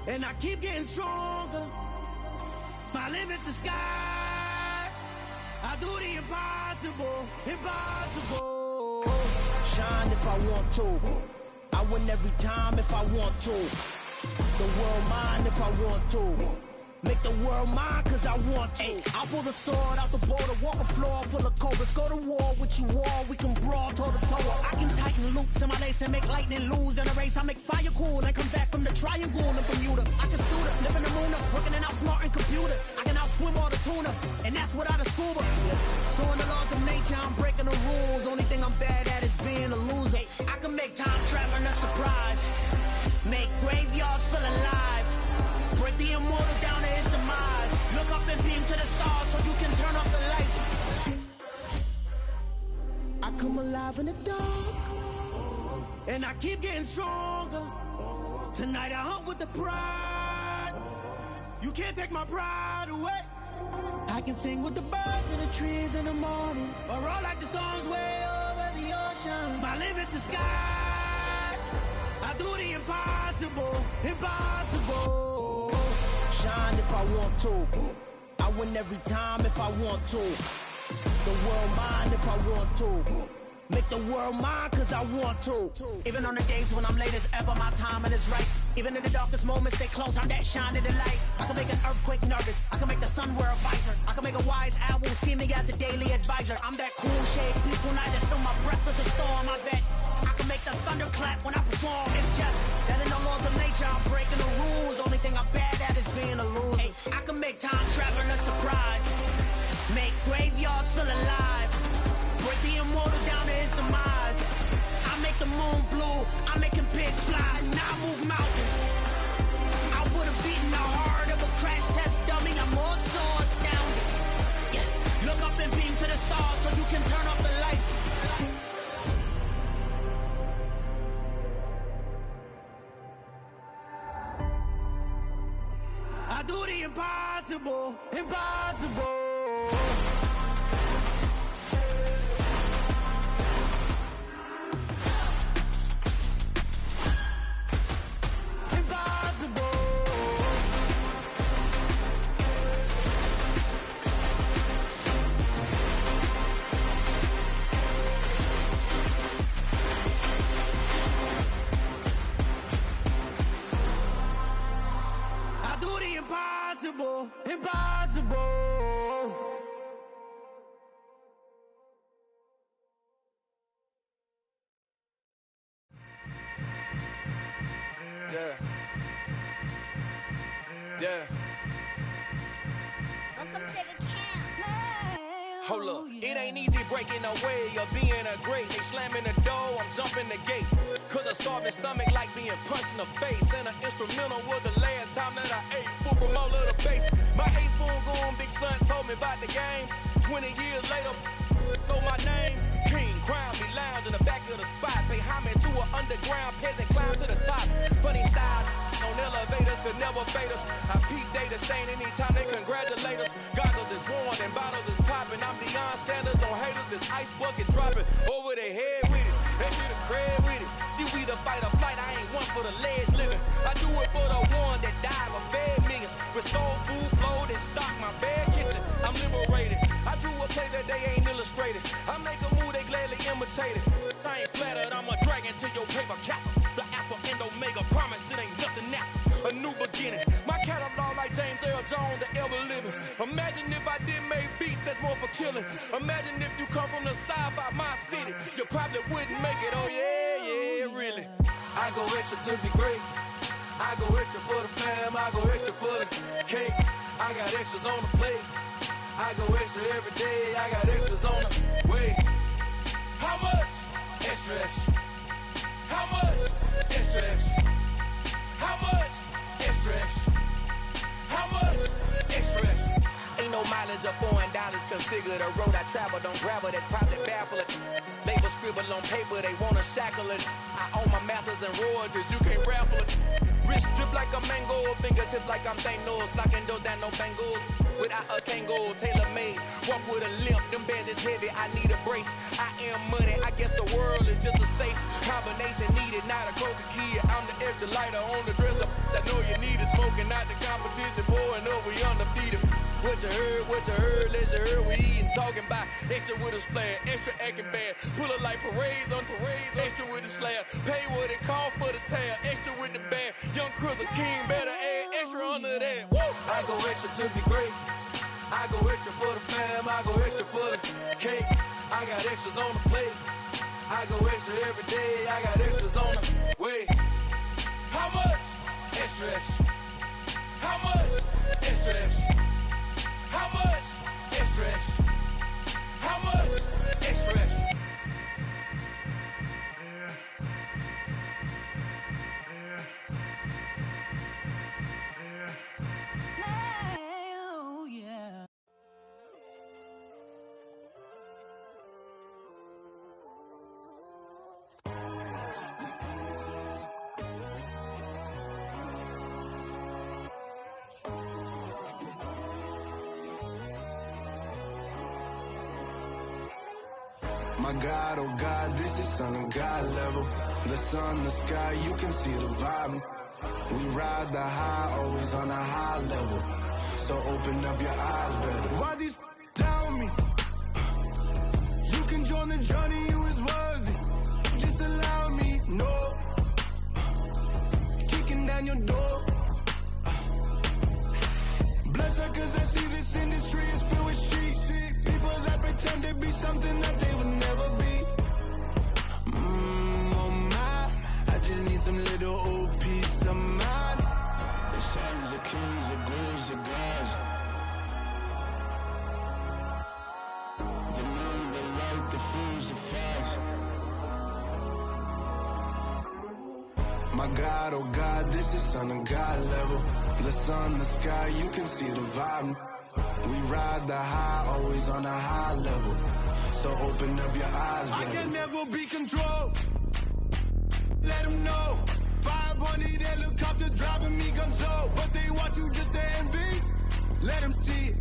and I keep getting stronger. My limit's the sky. I do the impossible, impossible. Shine if I want to. I win every time if I want to. The world mine if I want to. Make the world mine cause I want to. Ay, I'll pull the sword out the border, walk a floor full of cobras. Go to war with you all, we can brawl toe to toe. I can tighten loops in my lace and make lightning lose in a race. I make fire cool and come back from the triangle in Bermuda. I can suit up, live in the moon up, working and outsmarting computers. I can outswim all the tuna, and that's without a scuba. So in the laws of nature, I'm breaking the rules. Only thing I'm bad at is being a loser. Ay, I can make time traveling a surprise, make graveyards feel alive. Break the immortal down to his demise. Look up and beam to the stars so you can turn off the lights. I come alive in the dark, and I keep getting stronger. Tonight I hunt with the pride. You can't take my pride away. I can sing with the birds and the trees in the morning, or roll like the storms way over the ocean. My limit's the sky. I do the impossible, impossible. Shine if I want to. I win every time if I want to. The world mine if I want to. Make the world mine cause I want to. Even on the days when I'm late as ever, my timing is right. Even in the darkest moments, stay close, I'm that shine in the light. I can make an earthquake nervous, I can make the sun wear a visor. I can make a wise owl see me as a daily advisor. I'm that cool shade, peaceful night that's still my breath is a storm, I bet. I can make the thunder clap when I perform. It's just that in the laws of nature, I'm breaking the rules. Only thing I'm bad at is being a loser. Hey, I can make time traveling a surprise, make graveyards feel alive. Break the immortal down to his demise. I make the moon blue, I'm making pigs fly. Now I move mountains. I would've beaten the heart of a crash test dummy. I'm more so astounded. Yeah. Look up and beam to the stars so you can turn off the lights. I do the impossible, impossible. Impossible, impossible. Yeah. Yeah. Welcome to the camp. Hold up, it ain't easy breaking away or being a great. They slamming the door, I'm jumping the gate. Cause a starving stomach like being punched in the face. And an instrumental was the last time that I ate food from all of the base. My ace boom goon, big son told me about the game. 20 years later, know my name. King, crown, me lounge in the back of the spot. Pay homage to an underground peasant, climb to the top. Funny style, on elevators could never fade us. I peep data saying anytime they congratulate us. Goggles is worn and bottles is popping. I'm Deion Sanders, don't hate us. This ice bucket dropping over their head with it. They should have cred with it. You either fight or flight, I ain't one for the ledge living. I do it for the one that died or fed millions. With soul food, flow, that stock my bad kitchen. I'm liberated. it. I make a move, they gladly imitate it. I ain't flattered, I'm a dragon to your paper castle. The Alpha and Omega, promise it ain't nothing after. A new beginning. My catalog like James Earl Jones, the ever living. Imagine if I didn't make beats that's more for killing. Imagine if you come from the sci-fi, my city. You probably wouldn't make it, oh yeah, really. I go extra to be great. I go extra for the fam, I go extra for the cake. I got extras on the plate. I go extra every day, I got extras on the way. How much? Extra, extra. How much? Extra, extra. How much? Extra, extra. How much? Extra, extra. Ain't no mileage or $4 configure the road I travel. Don't gravel that probably baffle it. Label scribble on paper, they wanna shackle it. I own my masters and royalties, you can't raffle it. Wrist drip like a mango, fingertips like I'm Thanos. Knocking those down, no bangles. Without a Kango, tailor made. Walk with a limp, them bands is heavy, I need a brace. I am money, I guess the world is just a safe combination needed. Not a coca kid, I'm the extra lighter on the dresser. I know you need it, smoking out the competition, pouring up, we undefeated. What you heard, let you heard, we eatin', talking about extra with a splash, extra acting bad. Pull it like parades on parades, extra with the slab. Pay what it cost for the tab, extra with the bag. Young Chris a king, better add extra under that. Woo! I go extra to be great. I go extra for the fam, I go extra for the cake. I got extras on the plate. I go extra every day, I got extras on the way. How much? Extra, extra. How much? Extra, extra. How much? Extra, extra. How much? Extra, extra. Oh, yeah. My God, oh God, this is son of God level. The sun, the sky, you can see the vibe. We ride the high, always on a high level. So open up your eyes better. Why these tell me? You can join the journey, you is worthy. Just allow me, no. Kicking down your door. Bloodsuckers, I see this industry is filled with sheep. People that pretend to be something that they would never be. Oh my, I just need some little old peace of mind. The sons of kings, the bulls, the gods. The moon, the light, the fools, the facts. My God, oh God, this is son of God level. The sun, the sky, you can see the vibe. We ride the high, always on a high level. So open up your eyes, baby. I can never be controlled. Let them know. 500 helicopters driving me gonzo. But they want you just to envy. Let them see it.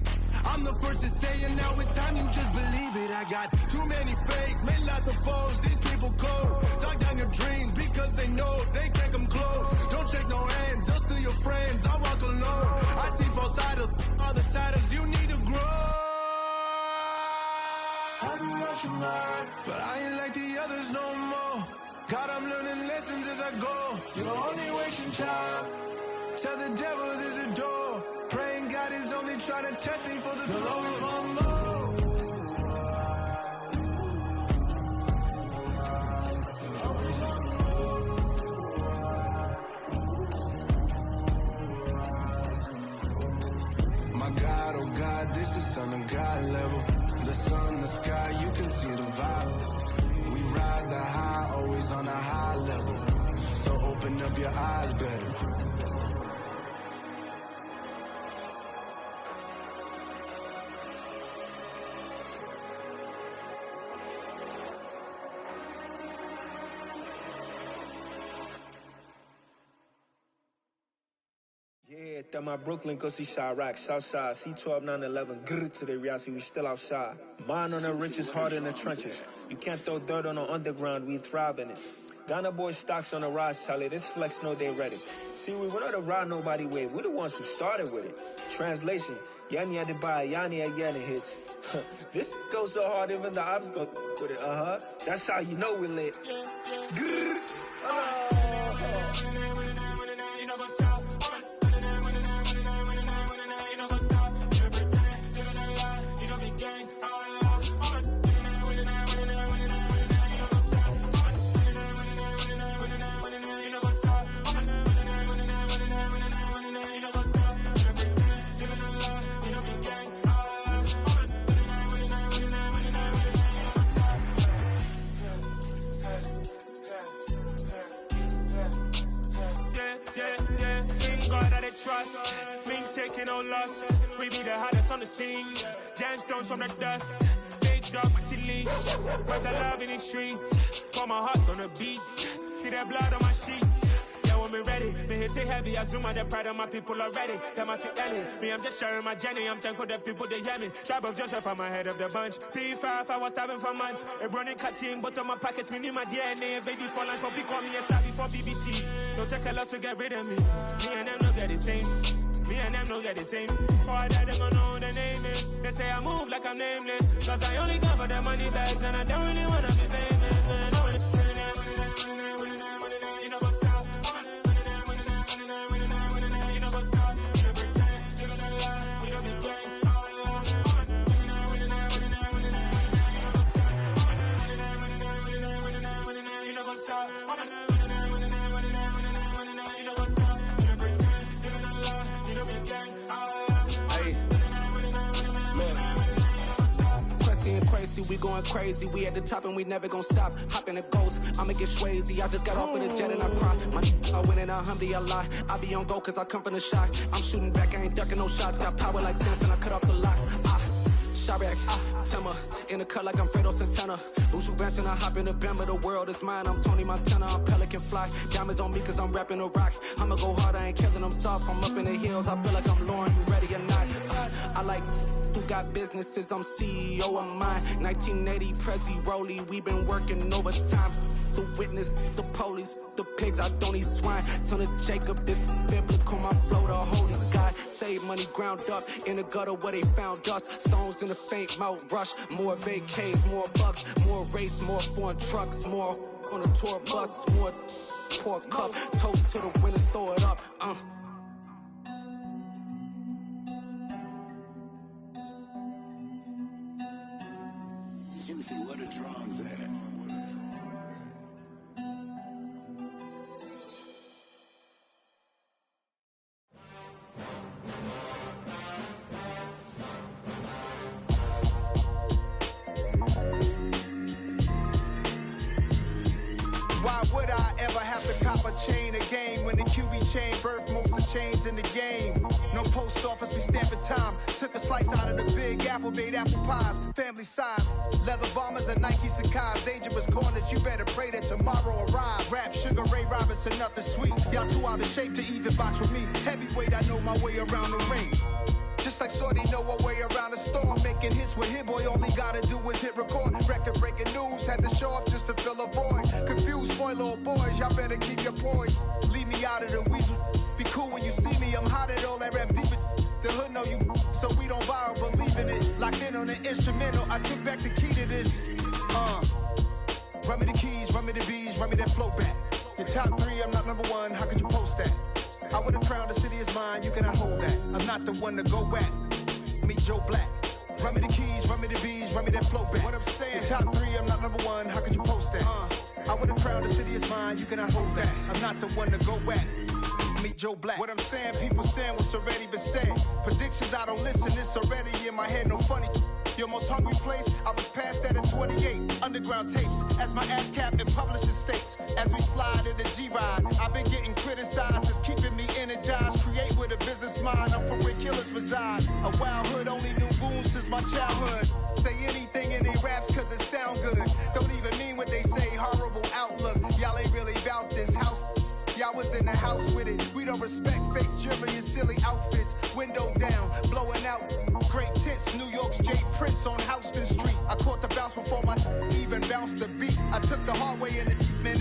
I'm the first to say it, now it's time you just believe it. I got too many fakes, made lots of foes. These people cold. Talk down your dreams because they know they can't come close. Don't shake no hands, just to your friends. I walk alone. I see false idols, other titles. You need to grow. I be watching mine, but I ain't like the others no more. God, I'm learning lessons as I go. You're only wasting time. Tell the devil there's a door. Praying God is only trying to test me for the throne. My God, oh God, this is son of God level. The sun, the sky, you can see the vibe. We ride the high, always on a high level. So open up your eyes better. Yeah, that my Brooklyn, go see Chirac, Southside, C12, 911, grr to the reality, we still outside. Mine on the riches, hard in the trenches. You can't throw dirt on the underground, we thrive in it. Ghana boy stocks on the rise, Charlie. This flex know they ready. See, we went on the ride nobody wave. We the ones who started with it. Translation, Yanni had to buy, Yanni again hits. This goes so hard, even the ops go with it. That's how you know we lit. Grrr. Trust, me taking no loss. We be the hottest on the scene. Gemstones from the dust. Big dog, pretty leash. Where's the love in the streets? Pour my heart on the beat. See that blood on my sheets. Yeah, when we ready, me hit it heavy. I zoom on the pride of my people already. Them I see Ellie. Me, I'm just sharing my journey. I'm thankful the people they hear me. Tribe of Joseph, I'm ahead of the bunch. P5, I was starving for months. A running cut in bottom of my pockets. Me need my DNA. Baby for lunch, but call me a star before BBC. Don't take a lot to get rid of me. Me and them know they're the same. Me and them know they're the same. All that them gonna know who the name is. They say I move like I'm nameless. Cause I only come for the money bags and I don't really wanna be famous, man. You know what's up? You know what's up? You pretend, living a lie. We don't be gang. You know what's up? We going crazy, we at the top and we never gon' stop. Hop in a ghost, I'ma get swayzy. I just got off with a jet and I cry. I win and I humbly I lie. I be on go cause I come from the shot. I'm shooting back, I ain't ducking no shots. Got power like Samson, I cut off the locks. Shabak, Tema, in the cut like I'm Fredo Santana. Bushu Benton, I hop in the Bama, the world is mine. I'm Tony Montana, I'm Pelican Fly. Diamonds on me cause I'm rapping a rock. I'ma go hard, I ain't killing them soft. I'm up in the hills, I feel like I'm Lauren, you ready or not? I like who got businesses, I'm CEO of mine. 1980, Prezi Rolly, we been working overtime. The witness, the police, the pigs, I don't eat swine. Son of Jacob, this biblical, my flow, the holy God. Save money ground up in the gutter where they found us. Stones in the faint mouth rush. More vacays, more bucks, more race, more foreign trucks, more on a tour bus, more pour cup. Toast to the winners, throw it up. Juicy, where the drums at? Why would I ever have to cop a chain again when the QB chain birthed most of the chains in the game? No post office, we stamping time. Took a slice out of the big apple, made apple pies, family size. Leather bombers and Nike Sacai's. Dangerous corners, you better pray that tomorrow arrives. Rap, Sugar Ray Robinson, nothing sweet. Y'all too out of shape to even box with me. Heavyweight, I know my way around the ring. Just like Shorty know her way around the storm. Making hits with Hit Boy, all he gotta do is hit record. Record breaking news, had to show up just to fill a void. Confused, spoiled little boys, y'all better keep your poise. Leave me out of the weasel. Be cool when you see me, I'm hot at all that rap deep. The hood know you, so we don't borrow, believe in it. Locked in on the instrumental, I took back the key to this. Run me the keys, run me the bees, run me that flow back. Your top three, I'm not number one, how could you post that? I would've crowned the city is mine, you cannot hold that. I'm not the one to go back. Meet Joe Black. Run me the keys, run me the bees, run me that flow back. What I'm saying, your top three, I'm not number one, how could you post that? I would've crowned the city is mine, you cannot hold that. I'm not the one to go back. Meet Joe Black. What I'm saying, people saying what's already been said. Predictions, I don't listen, it's already in my head, no funny. Your most hungry place, I was past that at 28. Underground tapes, as my ass cap in publishing states. As we slide in the G-Ride, I've been getting criticized, it's keeping me energized. Create with a business mind, I'm from where killers reside. A wild hood, only knew goons since my childhood. Say anything in they raps cause it sound good. Don't even mean what they say, horrible outlook. Y'all ain't really about this house. Y'all was in the house with it. We don't respect fake jewelry and silly outfits. Window down, blowing out great tits. New York's J. Prince on Houston Street. I caught the bounce before my even bounced the beat. I took the hard way in it, man,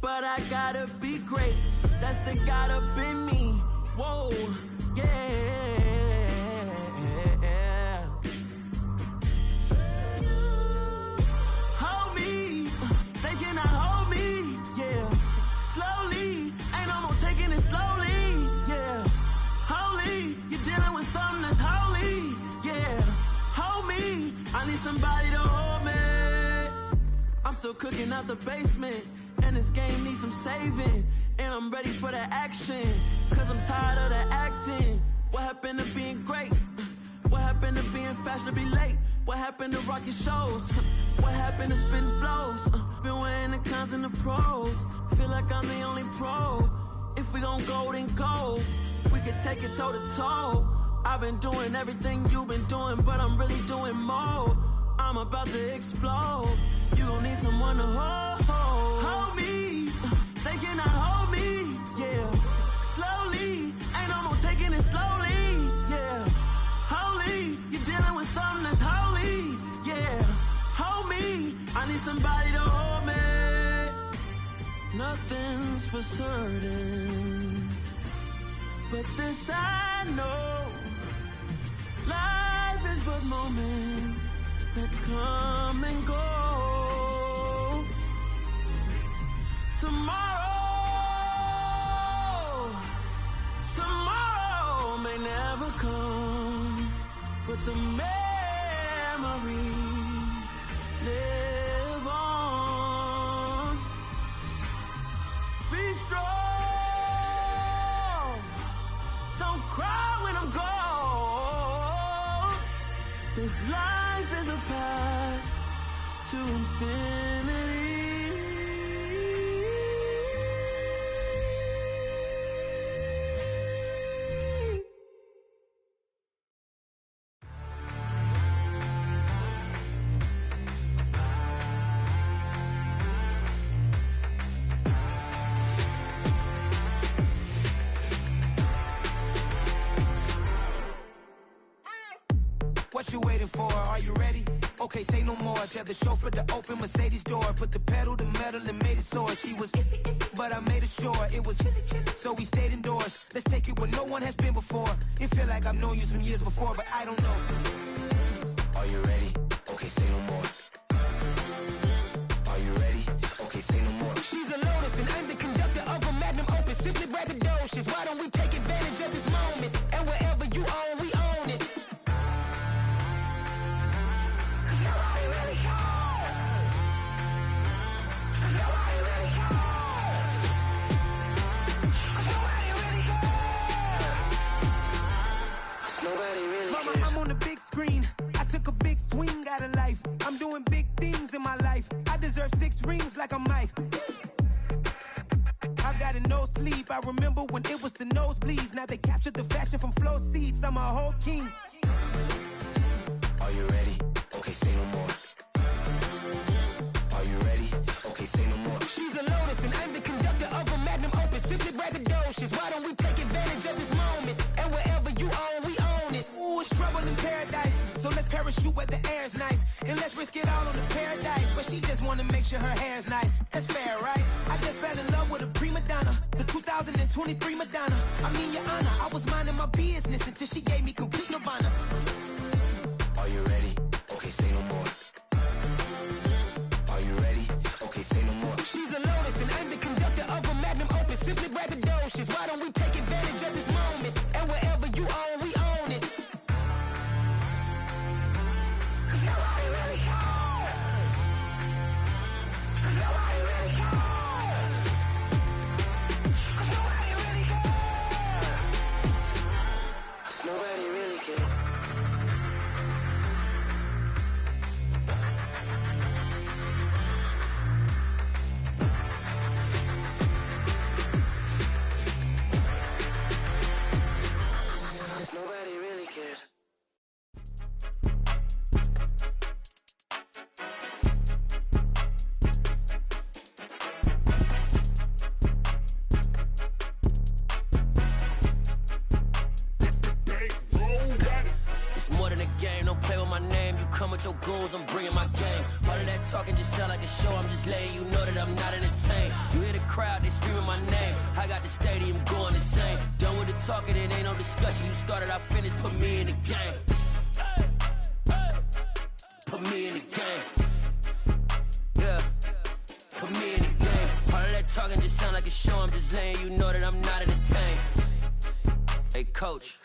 but I gotta be great. That's the God up in me. Whoa, yeah. Hold me, they cannot hold me, yeah. Slowly, ain't no more taking it slowly, yeah. Holy, you're dealing with something that's holy, yeah. Hold me, I need somebody to hold me. I'm still cooking out the basement, and this game needs some saving. And I'm ready for the action, cause I'm tired of the acting. What happened to being great? What happened to being fashionably late? What happened to rocking shows? What happened to spitting flows? Been weighing the cons and the pros. Feel like I'm the only pro. If we gon' go, then go. We can take it toe to toe. I've been doing everything you've been doing, but I'm really doing more. I'm about to explode. You gon' need someone to hold me. They cannot hold me, yeah. Slowly, ain't no more taking it slowly, yeah. Holy, you're dealing with something that's holy, yeah. Hold me, I need somebody to hold me. Nothing's for certain, but this I know. Life is but moments that come and go. Tomorrow may never come, but the memories live on. Be strong, don't cry when I'm gone. This life is a path to infinity. What you waiting for? Are you ready? Okay, say no more. Tell the chauffeur to open Mercedes door. Put the pedal to metal and made it soar. She was, but I made it sure it was. So we stayed indoors. Let's take it where no one has been before. It feel like I've known you some years before, but I don't know. Are you ready? Okay, say no more. Are you ready? Okay, say no more. She's a Lotus and I'm the conductor of a Magnum opus. Simply braggadocious. Why don't we take advantage of this moment? And wherever you own, we own it. Mama, I'm on the big screen. I took a big swing out of life. I'm doing big things in my life. I deserve 6 rings like a Mike. I've got no sleep. I remember when it was the nosebleeds. Now they captured the fashion from flow seats. I'm a whole king. Are you ready? Okay, say no more. Are you ready? Okay, say no more. She's a Lotus and I'm the conductor of a Magnum opus. Simply braggadocious. Why don't we take advantage of this moment? And wherever you own, we own it. Ooh, it's trouble in paradise. So let's parachute where the air's nice. And let's risk it all on the paradise. But she just wanna make sure her hair's nice. That's fair, right? I just fell in love with a prima donna. The 2023 Madonna. I mean, your honor, I was minding my business until she gave me complete nirvana. Are you ready? Okay, say no more. Are you ready? Okay, say no more. She's a Lotus and I'm the conductor of a Magnum opus. Simply braggadocious. Why don't we take advantage of this moment? And wherever you own, we own it. Nobody really cares. Nobody really cares. Nobody really cares. Nobody really cares. Nobody really cares. my name, you come with your goons, I'm bringing my game. All of that talking just sound like a show, I'm just letting you know that I'm not entertained. You hear the crowd, they screaming my name. I got the stadium going insane. Done with the talking, it ain't no discussion. You started, I finished, put me in the game. Put me in the game. Yeah. Put me in the game. All of that talking just sound like a show, I'm just letting you know that I'm not entertained. Hey, coach.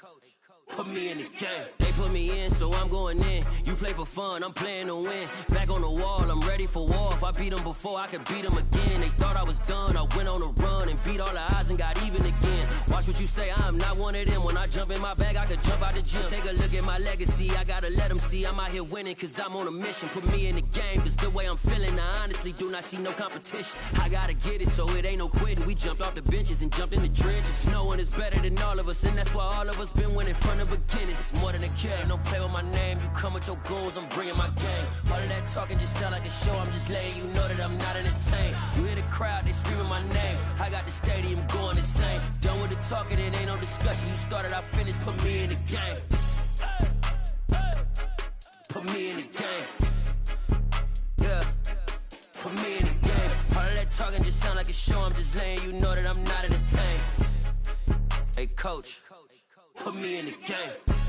Put me in the game. They put me in, so I'm going in. You play for fun, I'm playing to win. Back on the wall, I'm ready for war. If I beat them before, I could beat them again. They thought I was done, I went on a run and beat all the odds and got even again. Watch what you say, I'm not one of them. When I jump in my bag, I could jump out the gym. Take a look at my legacy, I gotta let them see I'm out here winning, cause I'm on a mission. Put me in the game, cause the way I'm feeling, I honestly do not see no competition. I gotta get it, so it ain't no quitting. We jumped off the benches and jumped in the trenches. No one is better than all of us, and that's why all of us been winning from the beginning. It's more than a game, don't play with my name. You come with your goons, I'm bringing my game. All of that talking just sound like a show, I'm just letting you know that I'm not entertained. You hear the crowd, they screaming my name. I got the stadium going insane. Done with the talking, it ain't no discussion. You started, I finished, put me in the game. Put me in the game. Yeah. Put me in the game. All of that talking just sound like a show, I'm just letting you know that I'm not entertained. Hey, coach. Put me in the game.